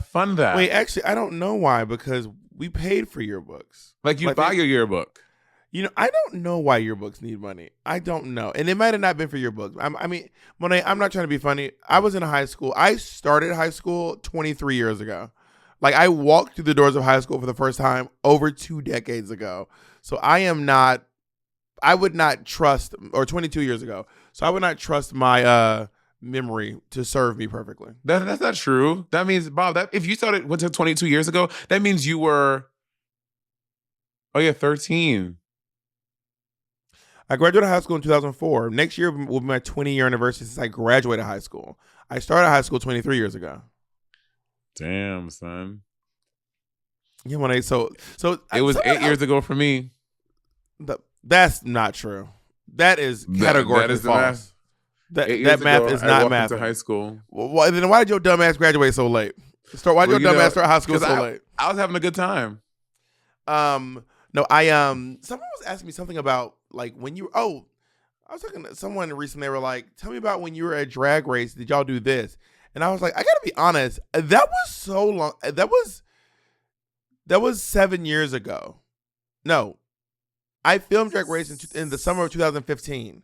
fund that. Wait, actually, I don't know why. Because we paid for yearbooks. You buy your yearbook. I don't know why yearbooks need money. I don't know. And it might have not been for yearbooks. I mean, Monet, I'm not trying to be funny. I was in high school. I started high school 23 years ago. I walked through the doors of high school for the first time over 2 decades ago. So I would not trust, or 22 years ago. So I would not trust my memory to serve me perfectly. That's not true. That means, Bob, if you went to 22 years ago, that means you were, 13. I graduated high school in 2004. Next year will be my 20-year anniversary since I graduated high school. I started high school 23 years ago. Damn, son. Yeah, Monet. So it was 8 years ago for me. That's not true. That is categorically false. That math is not math. I walked into high school. Well, then why did your dumb ass graduate so late? Why did your dumb ass start high school so late? I was having a good time. No, someone was asking me something about when you. Oh, I was talking to someone recently. They were like, "Tell me about when you were at Drag Race. Did y'all do this?" And I was like, "I gotta be honest. That was so long. That was 7 years ago. No, I filmed Drag Race in the summer of 2015.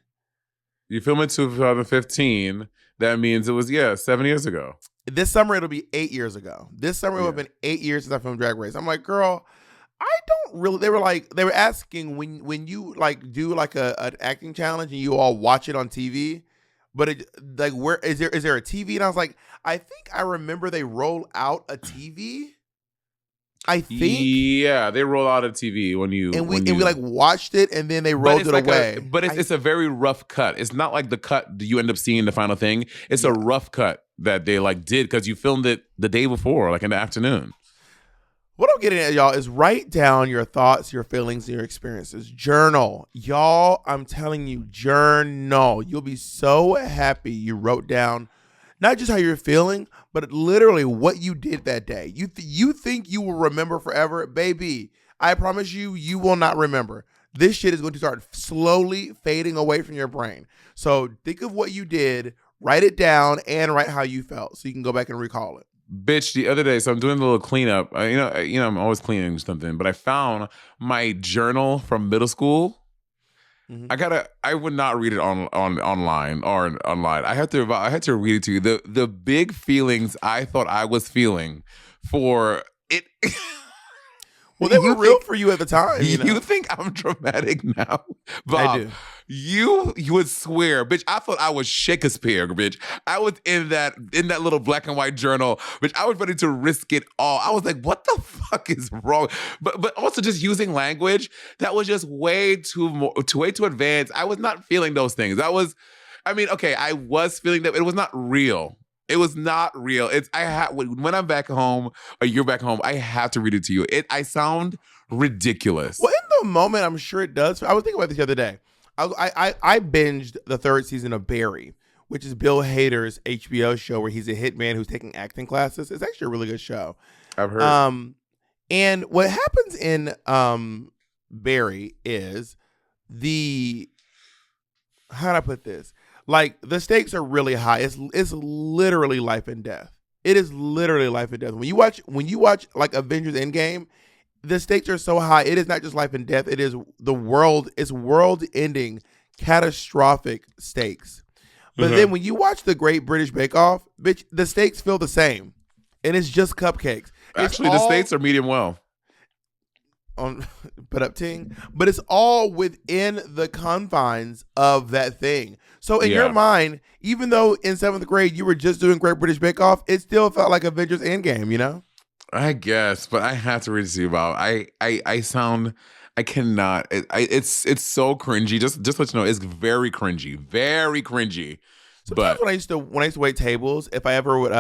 You filmed in 2015. That means it was 7 years ago. This summer it'll be 8 years ago. This summer it will have been 8 years since I filmed Drag Race. I'm like, girl, I don't really. They were asking when you like do like an acting challenge and you all watch it on TV, but it like where is there a TV? And I was like, I think I remember they roll out a TV. I think. Yeah, they roll out a TV when you and we like watched it and then they rolled it away. But it's a very rough cut. It's not like the cut you end up seeing the final thing. It's a rough cut that they like did because you filmed it the day before, like in the afternoon. What I'm getting at, y'all, is write down your thoughts, your feelings, and your experiences. Journal. Y'all, I'm telling you, journal. You'll be so happy you wrote down not just how you're feeling, but literally what you did that day. You think you will remember forever? Baby, I promise you, you will not remember. This shit is going to start slowly fading away from your brain. So think of what you did, write it down, and write how you felt so you can go back and recall it. Bitch, the other day, so I'm doing a little cleanup. I'm always cleaning something, but I found my journal from middle school. Mm-hmm. I would not read it online. I had to read it to you. The big feelings I thought I was feeling for it. Well, they were real for you at the time. You think I'm dramatic now, Bob? I do. You would swear, bitch. I thought I was Shakespeare, bitch. I was in that little black and white journal, bitch. I was ready to risk it all. I was like, what the fuck is wrong? But also just using language that was just way too advanced. I was not feeling those things. I was feeling that it was not real. It was not real. When I'm back home or you're back home, I have to read it to you. I sound ridiculous. Well, in the moment, I'm sure it does. I was thinking about this the other day. I binged the 3rd season of Barry, which is Bill Hader's HBO show where he's a hitman who's taking acting classes. It's actually a really good show. I've heard. And what happens in Barry is how do I put this? Like, the stakes are really high. It's literally life and death. It is literally life and death. When you watch like Avengers Endgame, the stakes are so high. It is not just life and death. It is it's world-ending, catastrophic stakes. But then when you watch the Great British Bake Off, bitch, the stakes feel the same. And it's just cupcakes. Actually, the stakes are medium well. But it's all within the confines of that thing. So in your mind, even though in 7th grade you were just doing Great British Bake Off, it still felt like Avengers Endgame, you know? I guess, but I have to read it to you about. I cannot. It's so cringy. Just to let you know, it's very cringy, very cringy. Sometimes when I used to wait tables, if I ever would,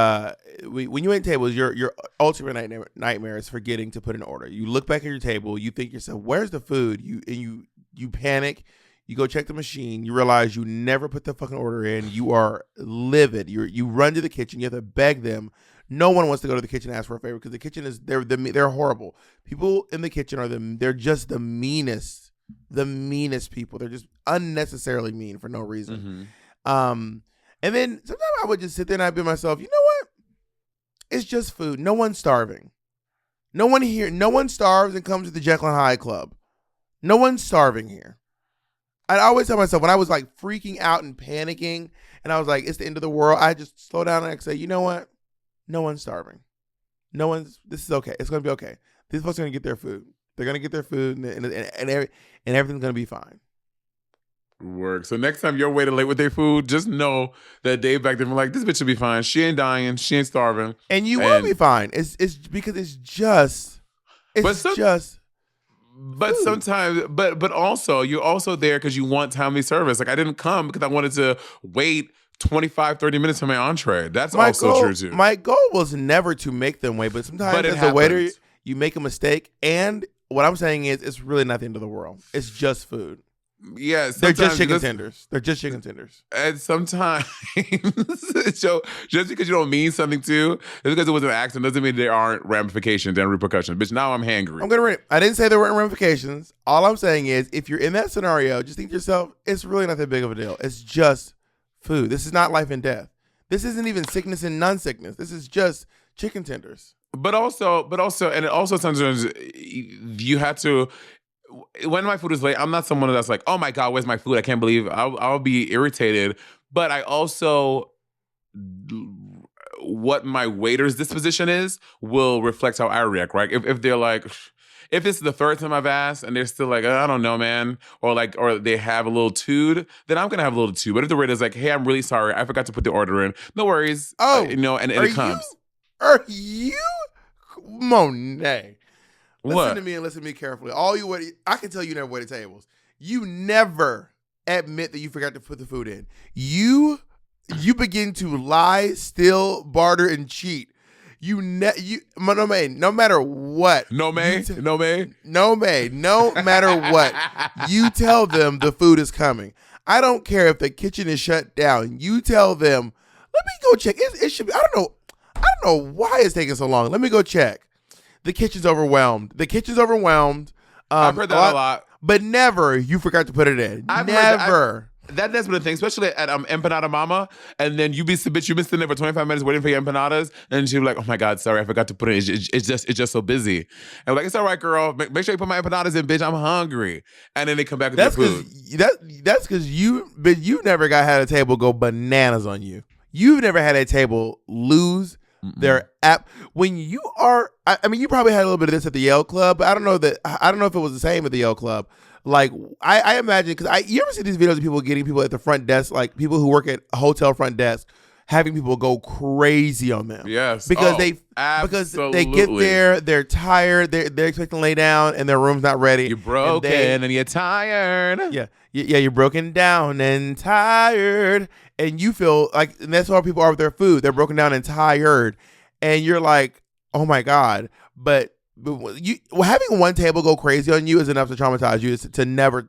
when you wait tables, your ultimate nightmare is forgetting to put an order. You look back at your table, you think to yourself, "Where's the food?" You panic. You go check the machine. You realize you never put the fucking order in. You are livid. You run to the kitchen. You have to beg them. No one wants to go to the kitchen and ask for a favor because the kitchen is they're horrible. People in the kitchen they're just the meanest people. They're just unnecessarily mean for no reason. Mm-hmm. And then sometimes I would just sit there and I'd be myself, you know what? It's just food. No one's starving. No one starves and comes to the Jekyll and Hyde Club. No one's starving here. I'd always tell myself when I was like freaking out and panicking and I was like, it's the end of the world, I just slow down and I say, you know what? No one's starving. This is okay. It's going to be okay. These folks are going to get their food. They're going to get their food and everything's going to be fine. Work. So next time you're waiting late with their food, just know that Dave back there were like, this bitch will be fine. She ain't dying. She ain't starving. And you will be fine. It's because it's just But sometimes, but also, you're also there because you want timely service. Like, I didn't come because I wanted to wait 25, 30 minutes for my entree. That's true, too. My goal was never to make them wait, but sometimes as a waiter, you make a mistake. And what I'm saying is, it's really not the end of the world. It's just food. Yeah, they're just chicken tenders. They're just chicken tenders. And sometimes, so just because you don't mean something to, just because it was an accident, doesn't mean there aren't ramifications and repercussions. Bitch, now I'm hangry. I'm gonna read it. I didn't say there weren't ramifications. All I'm saying is, if you're in that scenario, just think to yourself, it's really not that big of a deal. It's just food. This is not life and death. This isn't even sickness and non-sickness. This is just chicken tenders. But also, and it also sometimes you have to. When my food is late, I'm not someone that's like, oh my God, where's my food? I can't believe I'll be irritated. But I also what my waiter's disposition is will reflect how I react, right? If they're like, if it's the third time I've asked and they're still like, I don't know, man, or they have a little tude, then I'm gonna have a little tude. But if the waiter's like, hey, I'm really sorry, I forgot to put the order in, no worries. And it comes. Are you Monet? Listen What? to me and listen to me carefully. I can tell you never waited tables. You never admit that you forgot to put the food in. You begin to lie, steal, barter, and cheat. No matter what. No matter what, you tell them the food is coming. I don't care if the kitchen is shut down. You tell them, let me go check. It should be, I don't know why it's taking so long. Let me go check. The kitchen's overwhelmed. I've heard that a lot. But never you forgot to put it in. Never. That's been a thing, especially at Empanada Mama. And then you been sitting there for 25 minutes waiting for your empanadas, and she was like, "Oh my God, sorry, I forgot to put it in. It's just so busy." And I'm like, "It's all right, girl. Make sure you put my empanadas in, bitch. I'm hungry." And then they come back with their food. That's because you never had a table go bananas on you. You've never had a table lose their app when you are. I mean, you probably had a little bit of this at the Yale Club, but I don't know if it was the same at the Yale Club. Like I imagine, because you ever see these videos of people getting people at the front desk, like people who work at a hotel front desk, having people go crazy on them. Yes, because they get there, they're tired, they're expecting to lay down, and their room's not ready. You're broken and you're tired. Yeah, you're broken down and tired, and you feel like, and that's how people are with their food. They're broken down and tired, and you're like, oh my God, but. Having one table go crazy on you is enough to traumatize you to never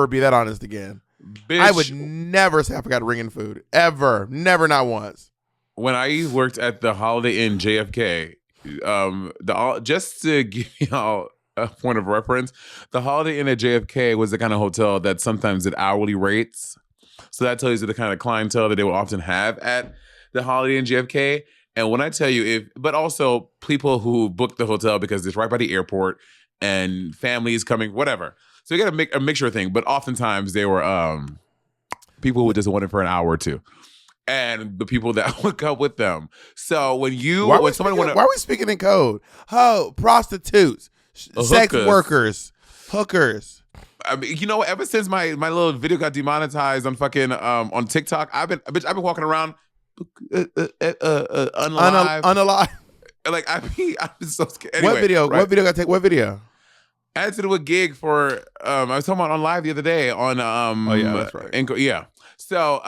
be that honest again. Bitch, I would never say I forgot to ring in food. Ever. Never, not once. When I worked at the Holiday Inn JFK, just to give y'all a point of reference, the Holiday Inn at JFK was the kind of hotel that sometimes did hourly rates. So that tells you the kind of clientele that they will often have at the Holiday Inn JFK. And when I tell you, but also people who book the hotel because it's right by the airport and families coming, whatever. So you got to make a mixture thing. But oftentimes they were people who just wanted for an hour or two, and the people that would come with them. So why are we speaking in code? Oh, prostitutes, sex workers, hookers. I mean, you know, ever since my little video got demonetized on fucking on TikTok, I've been walking around. Unalive. Like I'm so scared. Anyway, What video got taken? What video? I had to do a gig for I was talking about on live the other day on oh yeah, that's right. Yeah. So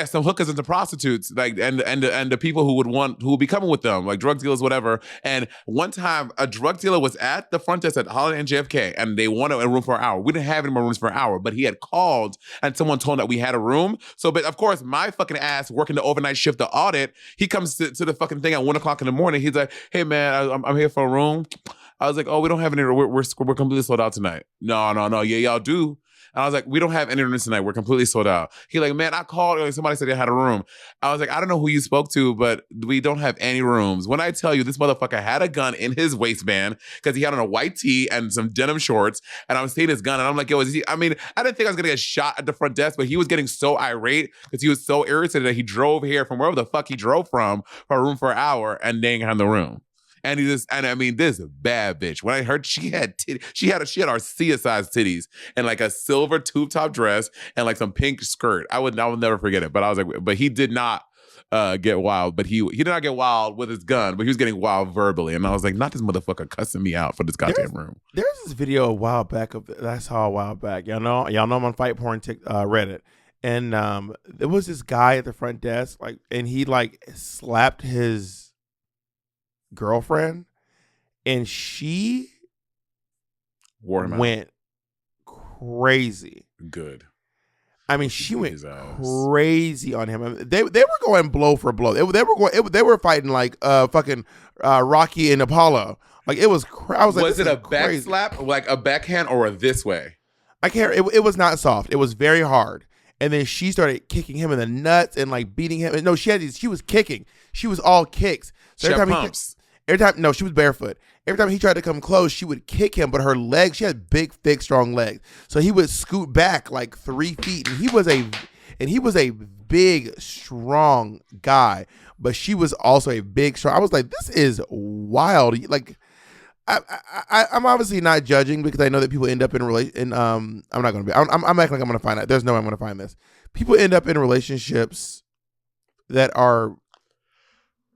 some hookers and some prostitutes, like and the people who would be coming with them, like drug dealers, whatever. And one time a drug dealer was at the front desk at Holiday Inn JFK, and they wanted a room for an hour. We didn't have any more rooms for an hour, but he had called and someone told him that we had a room. So, but of course, my fucking ass working the overnight shift, the audit, he comes to the fucking thing at 1:00 in the morning. He's like, "Hey man, I'm here for a room." I was like, "Oh, we don't have any. We're completely sold out tonight." No. Yeah, y'all do. And I was like, "We don't have any rooms tonight. We're completely sold out." He like, "Man, I called. Like, somebody said they had a room." I was like, "I don't know who you spoke to, but we don't have any rooms." When I tell you, this motherfucker had a gun in his waistband because he had on a white tee and some denim shorts, and I was seeing his gun, and I'm like, "Yo, is he?" I mean, I didn't think I was gonna get shot at the front desk, but he was getting so irate because he was so irritated that he drove here from wherever the fuck he drove from for a room for an hour and they didn't have the room. And I mean, this is a bad bitch. When I heard she had our Sia-sized titties and like a silver tube top dress and like some pink skirt. I will never forget it. But I was like, but he did not get wild. But he did not get wild with his gun, but he was getting wild verbally. And I was like, not this motherfucker cussing me out for this goddamn room. There's this video a while back that I saw a while back. Y'all know I'm on Fight Porn Reddit. And there was this guy at the front desk, and he slapped his girlfriend, and she went crazy. Good. I mean, she went crazy on him. I mean, they were going blow for blow. They were fighting like fucking Rocky and Apollo. Like it was. I was like, was it a back slap, like a backhand, or a this way? I can't. It was not soft. It was very hard. And then she started kicking him in the nuts and like beating him. No, she was kicking. She was all kicks. So she had pumps. She was barefoot. Every time he tried to come close, she would kick him, but her legs, she had big, thick, strong legs. So he would scoot back like 3 feet, and and he was a big, strong guy, but she was also a big, strong. I was like, this is wild. Like, I'm obviously not judging because I know that people end up in I'm not going to be. I'm acting like I'm going to find out. There's no way I'm going to find this. People end up in relationships that are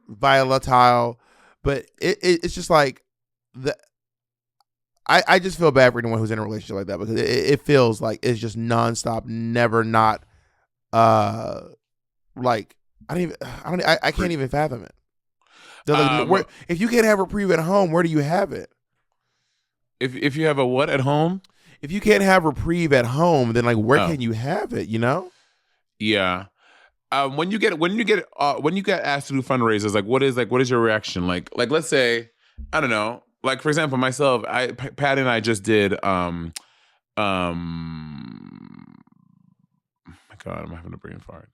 volatile, but it's just like I just feel bad for anyone who's in a relationship like that because it feels like it's just nonstop, never not. Like I can't even fathom it. Like, if you can't have reprieve at home, where do you have it? If you have a what at home? If you can't have reprieve at home, then like where can you have it? You know? Yeah. When you get asked to do fundraisers, what is your reaction? Like let's say, I don't know. Like for example, myself, Pat and I just did my God, I'm having a brain fart.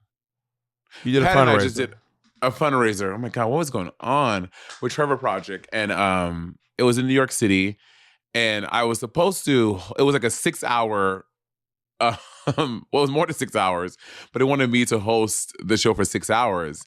You did Pat a fundraiser. And I just did a fundraiser. Oh my God, what was going on with Trevor Project? And it was in New York City, and I was supposed to. It was like a 6-hour. Well, it was more than 6 hours, but it wanted me to host the show for 6 hours.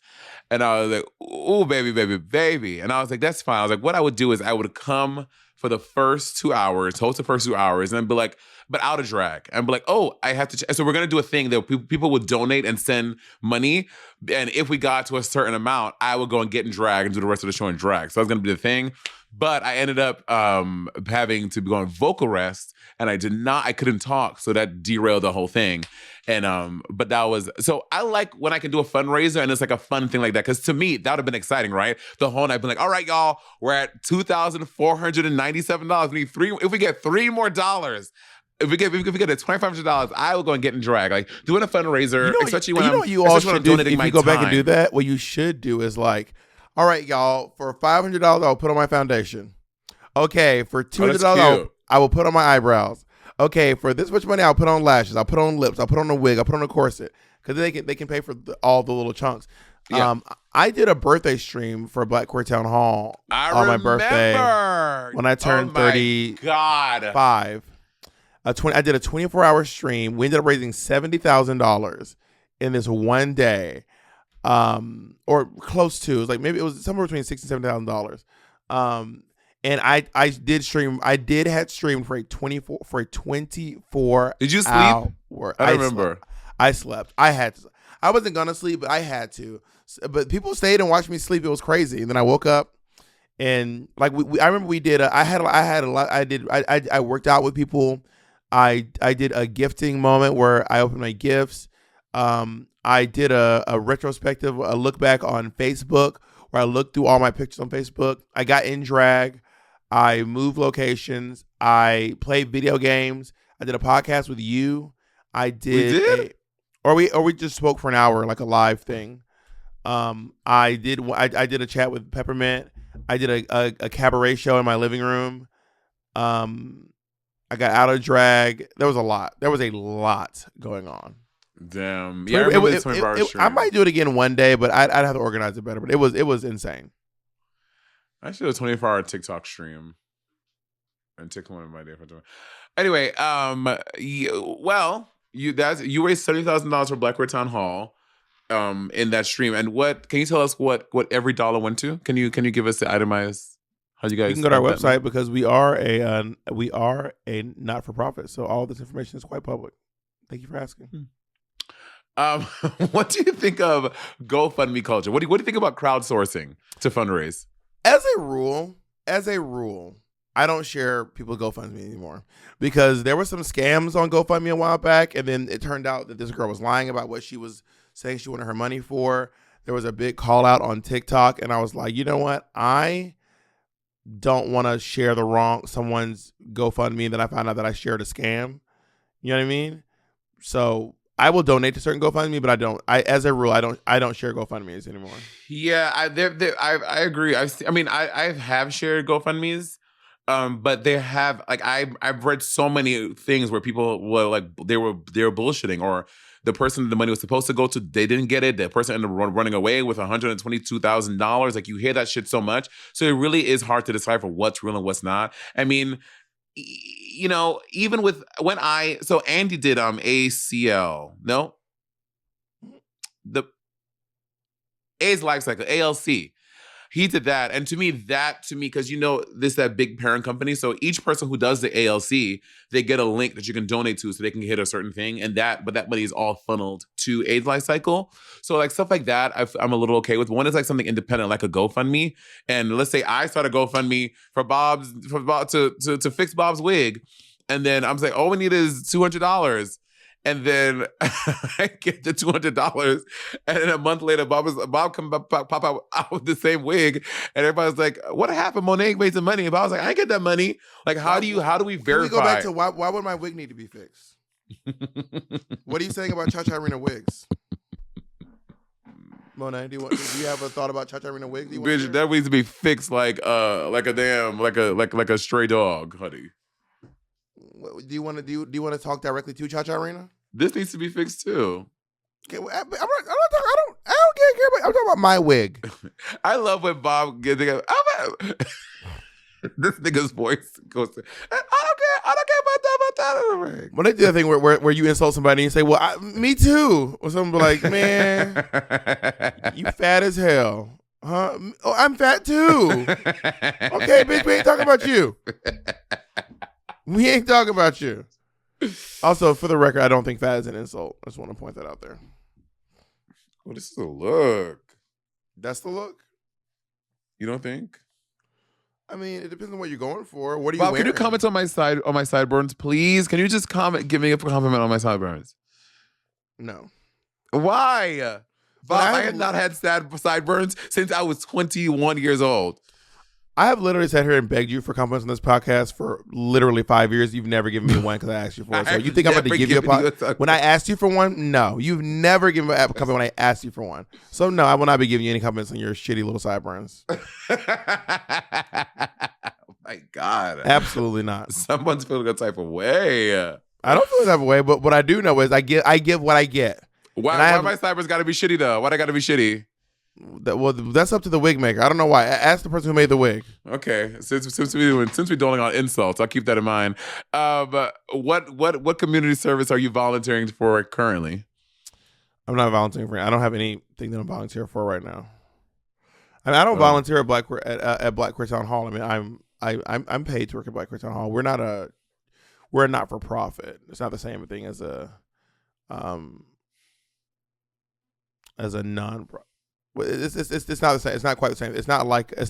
And I was like, "Ooh, baby, baby, baby." And I was like, that's fine. I was like, what I would do is I would come for the first 2 hours, host the first 2 hours, and then be like, but out of drag. And be like, oh, I have to. So we're going to do a thing that people would donate and send money. And if we got to a certain amount, I would go and get in drag and do the rest of the show in drag. So that was going to be the thing. But I ended up having to go on vocal rest, and I couldn't talk. So that derailed the whole thing. And but that was, so I like when I can do a fundraiser and it's like a fun thing like that. Cause to me, that would have been exciting, right? The whole night, been like, all right, y'all, we're at $2,497. We need if we get $3 more, if we get to $2,500, I will go and get in drag. Like doing a fundraiser, especially when I'm donating if my you go back time. and do that, what you should do is like, all right, y'all, for $500, I'll put on my foundation. Okay, for $200, I will put on my eyebrows. Okay, for this much money, I'll put on lashes. I'll put on lips. I'll put on a wig. I'll put on a corset because they can pay for all the little chunks. Yeah. I did a birthday stream for Black Queer Town Hall on my birthday when I turned 35. I did a 24-hour stream. We ended up raising $70,000 in this one day, or close to. It was like maybe it was somewhere between $60,000 and $70,000. And I did stream. I had streamed for a 24. Did you sleep? I don't remember. I slept. I had to. I wasn't gonna sleep, but I had to. But people stayed and watched me sleep. It was crazy. And then I woke up, and like I remember we did. I had a lot. I worked out with people. I did a gifting moment where I opened my gifts. I did a retrospective, a look back on Facebook where I looked through all my pictures on Facebook. I got in drag. I moved locations. I played video games. I did a podcast with you. I did. We just spoke for an hour, like a live thing. I did a chat with Peppermint. I did a cabaret show in my living room. I got out of drag. There was a lot. There was a lot going on. Damn. Yeah, I remember this 24-hour stream. I might do it again one day, but I'd have to organize it better. But it was insane. I should do a 24-hour TikTok stream. And TikTok one of my day for doing. Anyway, you raised $70,000 for Black Queer Town Hall, in that stream. And can you tell us what every dollar went to? Can you give us the itemized? How you guys? You can go to our website because we are a not for profit, so all this information is quite public. Thank you for asking. What do you think of GoFundMe culture? What do you think about crowdsourcing to fundraise? As a rule, I don't share people's GoFundMe anymore because there were some scams on GoFundMe a while back, and then it turned out that this girl was lying about what she was saying she wanted her money for. There was a big call out on TikTok, and I was like, you know what? I don't want to share someone's GoFundMe that I found out that I shared a scam. You know what I mean? So I will donate to certain GoFundMe, but as a rule, I don't share GoFundMes anymore. Yeah, I agree. I have shared GoFundMes, but they have I've read so many things where people were they were bullshitting, or the person the money was supposed to go to, they didn't get it. The person ended up running away with $122,000. Like, you hear that shit so much, so it really is hard to decipher what's real and what's not. I mean, even with Andy did ACL, no? the AIDS life cycle, ALC. He did that. And to me, because this that big parent company. So each person who does the ALC, they get a link that you can donate to so they can hit a certain thing. But that money is all funneled to AIDS life cycle. So like stuff like that, I'm a little okay with. One is like something independent, like a GoFundMe. And let's say I start a GoFundMe for Bob to fix Bob's wig. And then I'm saying, all we need is $200. And then I get the $200, and then a month later, Bob come pop out with the same wig, and everybody's like, "What happened? Monet made some money." And Bob was like, "I ain't get that money." Like, how do we verify? Can we go back to why would my wig need to be fixed? What are you saying about Cha-Cha Arena wigs? Monet, do you have a thought about Cha-Cha Arena wigs? Bitch, that needs to be fixed like a stray dog, honey. Do you want to talk directly to Cha-Cha Arena? This needs to be fixed too. Okay, I don't care. I'm talking about my wig. I love when Bob gets this nigga's voice goes. I don't care about that. When they do that thing where you insult somebody and you say, "Well, me too," or something like, "Man, you fat as hell." Huh? Oh, I'm fat too. Okay, bitch, we ain't talking about you. We ain't talking about you. Also, for the record, I don't think fat is an insult. I just want to point that out there. Well, this is a look. That's the look? You don't think? I mean, it depends on what you're going for. What are you Bob, wearing? can you comment on my sideburns, please? Can you just give me a compliment on my sideburns? No. Why? Bob, I have not had sideburns since I was 21 years old. I have literally sat here and begged you for compliments on this podcast for literally 5 years. You've never given me one because I asked you for it. So you think I'm about to give you a when I asked you for one? No. You've never given me a compliment when I asked you for one. So no, I will not be giving you any compliments on your shitty little sideburns. Oh my God. Absolutely not. Someone's feeling a type of way. I don't feel that type of way, but what I do know is I give what I get. Why my sideburns got to be shitty though? Why they got to be shitty? Well, that's up to the wig maker. I don't know why. Ask the person who made the wig. Okay, since we're doling on insults, I'll keep that in mind. But what community service are you volunteering for currently? I'm not volunteering for. I don't have anything that I'm volunteering for right now. I mean, I don't volunteer at Black Queer Town Hall. I mean, I'm paid to work at Black Queer Town Hall. We're a not for profit. It's not the same thing as a non. It's not the same. It's not quite the same. It's not like I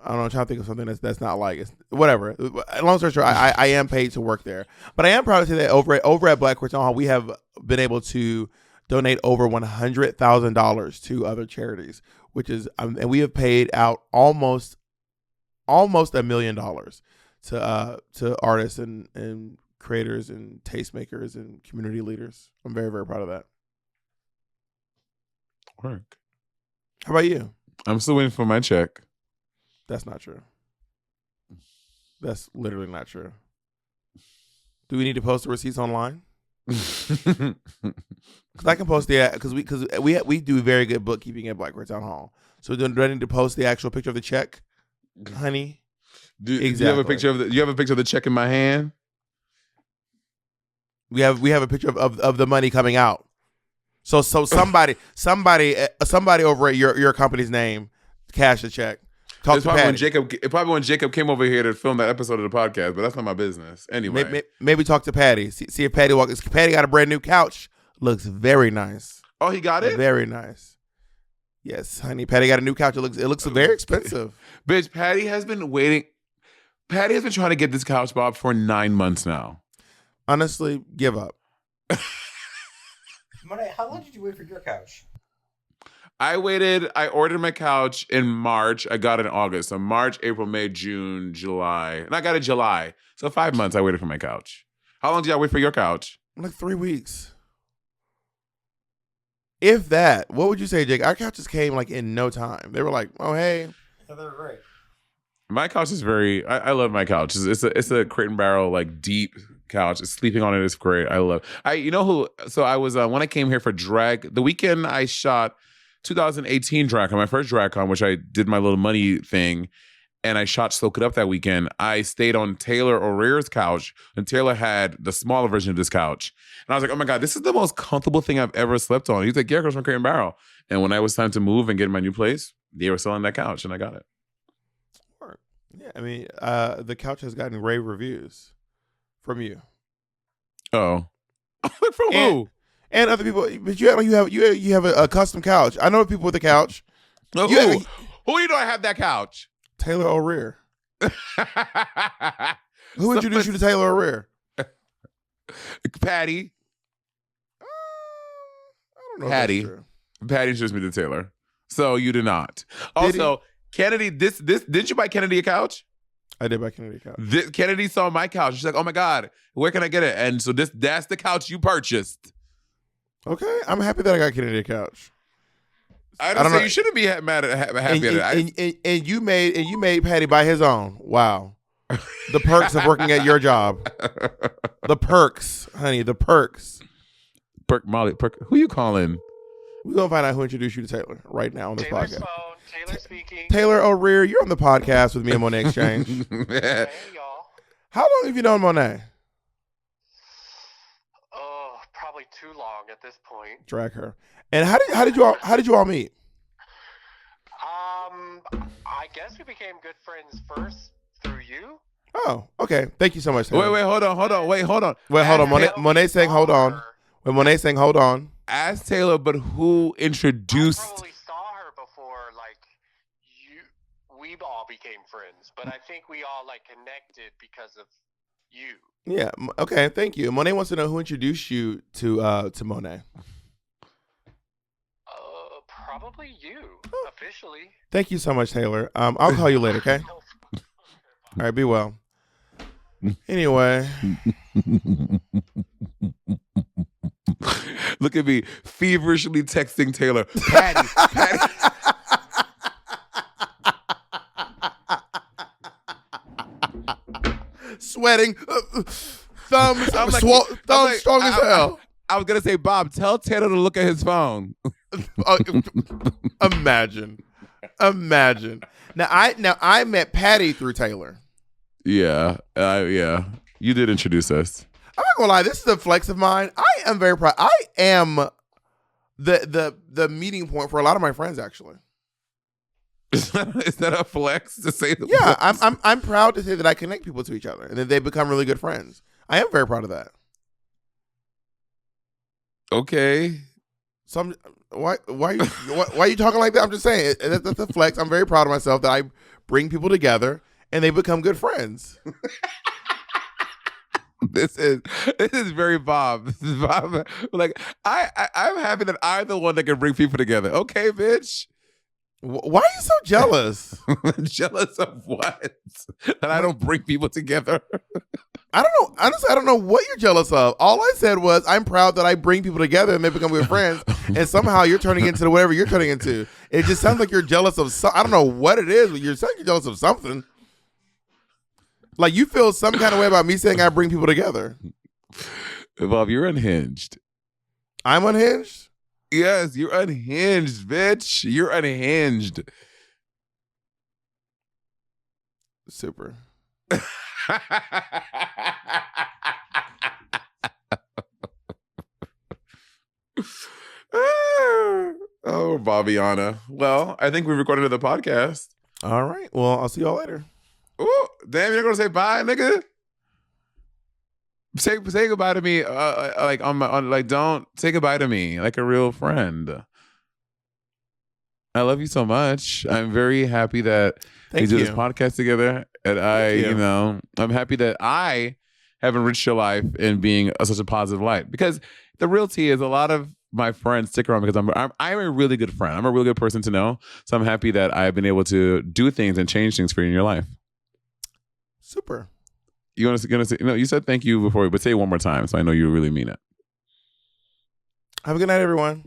don't know. I'm trying to think of something that's not like it's whatever. Long story short, I am paid to work there, but I am proud to say that over at Black Queer Town Hall, we have been able to donate over $100,000 to other charities, which is and we have paid out almost $1 million to artists and creators and tastemakers and community leaders. I'm very, very proud of that. Work. How about you? I'm still waiting for my check. That's not true. That's literally not true. Do we need to post the receipts online? Because I can post because we do very good bookkeeping at Black Queer Town Hall. So do I need to post the actual picture of the check, honey? Do you have a picture of the check in my hand? We have a picture of the money coming out. So somebody over at your company's name cash the check. Talk to Patty. Probably when Jacob came over here to film that episode of the podcast, but that's not my business. Anyway, maybe talk to Patty. See if Patty walks. Patty got a brand new couch. Looks very nice. Oh, he got it? Very nice. Yes, honey. Patty got a new couch. It looks very expensive. Bitch, Patty has been waiting. Patty has been trying to get this couch, Bob, for 9 months now. Honestly, give up. Monet, how long did you wait for your couch? I ordered my couch in March. I got it in August. So March, April, May, June, July. And I got it July. So 5 months I waited for my couch. How long did y'all wait for your couch? Like 3 weeks. If that. What would you say, Jake? Our couches came like in no time. They were like, oh, hey. Yeah, they were great. My couch is I love my couch. It's a Crate and Barrel, like deep couch. Sleeping on it is great. I love. So I was when I came here for drag the weekend I shot 2018 DragCon, my first DragCon, which I did my little money thing, and I shot Soak It Up that weekend, I stayed on Taylor O'Rear's couch, and Taylor had the smaller version of this couch. And I was like, oh my God, this is the most comfortable thing I've ever slept on. He's like, yeah, it goes from Crate and Barrel. And when I was time to move and get in my new place, they were selling that couch, and I got it. Yeah, I mean, the couch has gotten rave reviews from you. Oh. From who? And other people. But you have a custom couch. I know people with a couch. Who? Who do you know I have that couch? Taylor O'Rear. Who introduced you to Taylor O'Rear? Patty. I don't know. Patty. Patty introduced me to Taylor. So you did not. Also, Kennedy, didn't you buy Kennedy a couch? I did buy Kennedy a couch. Kennedy saw my couch. She's like, oh my God, where can I get it? And so that's the couch you purchased. Okay, I'm happy that I got Kennedy a couch. I don't say you shouldn't be happy at it. And you made Patty buy his own. Wow. The perks of working at your job. The perks, honey, the perks. Molly. Who you calling? We're going to find out who introduced you to Taylor right now on this Taylor's podcast. phone. Taylor speaking. Taylor O'Rear, you're on the podcast with me and Monet Exchange. Hey, y'all. How long have you known Monet? Oh, probably too long at this point. Drag her. And how did you all meet? I guess we became good friends first through you. Oh, okay. Thank you so much, Taylor. Wait, hold on. Wait, hold on. Monet saying hold on. When Monet saying hold on. Ask Taylor, but who introduced? I probably saw her before, like, we all became friends, but I think we all, like, connected because of you. Yeah, okay, thank you. Monet wants to know who introduced you to Monet. Probably you, officially. Thank you so much, Taylor. I'll call you later, okay? All right, be well. Anyway. Look at me feverishly texting Taylor. Patty. Sweating. Thumbs strong as hell. I was going to say, Bob, tell Taylor to look at his phone. Imagine. Now I met Patty through Taylor. Yeah. You did introduce us. I'm not gonna lie, this is a flex of mine. I am very proud. I am the meeting point for a lot of my friends, actually. Is that a flex to say the Yeah, flex? I'm proud to say that I connect people to each other and that they become really good friends. I am very proud of that. Okay. So why are you talking like that? I'm just saying that's a flex. I'm very proud of myself that I bring people together and they become good friends. This is very Bob. This is Bob. Like I'm happy that I'm the one that can bring people together. Okay, bitch. Why are you so jealous? Jealous of what? That I don't bring people together. I don't know. Honestly, I don't know what you're jealous of. All I said was I'm proud that I bring people together and they become good friends. And somehow you're turning into whatever you're turning into. It just sounds like you're jealous of I don't know what it is, but you're saying you're jealous of something. Like you feel some kind of way about me saying I bring people together. Bob, you're unhinged. I'm unhinged? Yes, you're unhinged, bitch. You're unhinged. Super. Oh, Bobbiana. Well, I think we recorded another podcast. All right. Well, I'll see y'all later. Ooh, damn, you're gonna say bye, nigga? Say goodbye to me. Don't say goodbye to me like a real friend. I love you so much. I'm very happy that we do this podcast together, and I'm happy that I have enriched your life in being such a positive light. Because the real tea is a lot of my friends stick around because I'm a really good friend. I'm a really good person to know. So I'm happy that I've been able to do things and change things for you in your life. Super. You gonna say no? You said thank you before, but say it one more time, so I know you really mean it. Have a good night, everyone.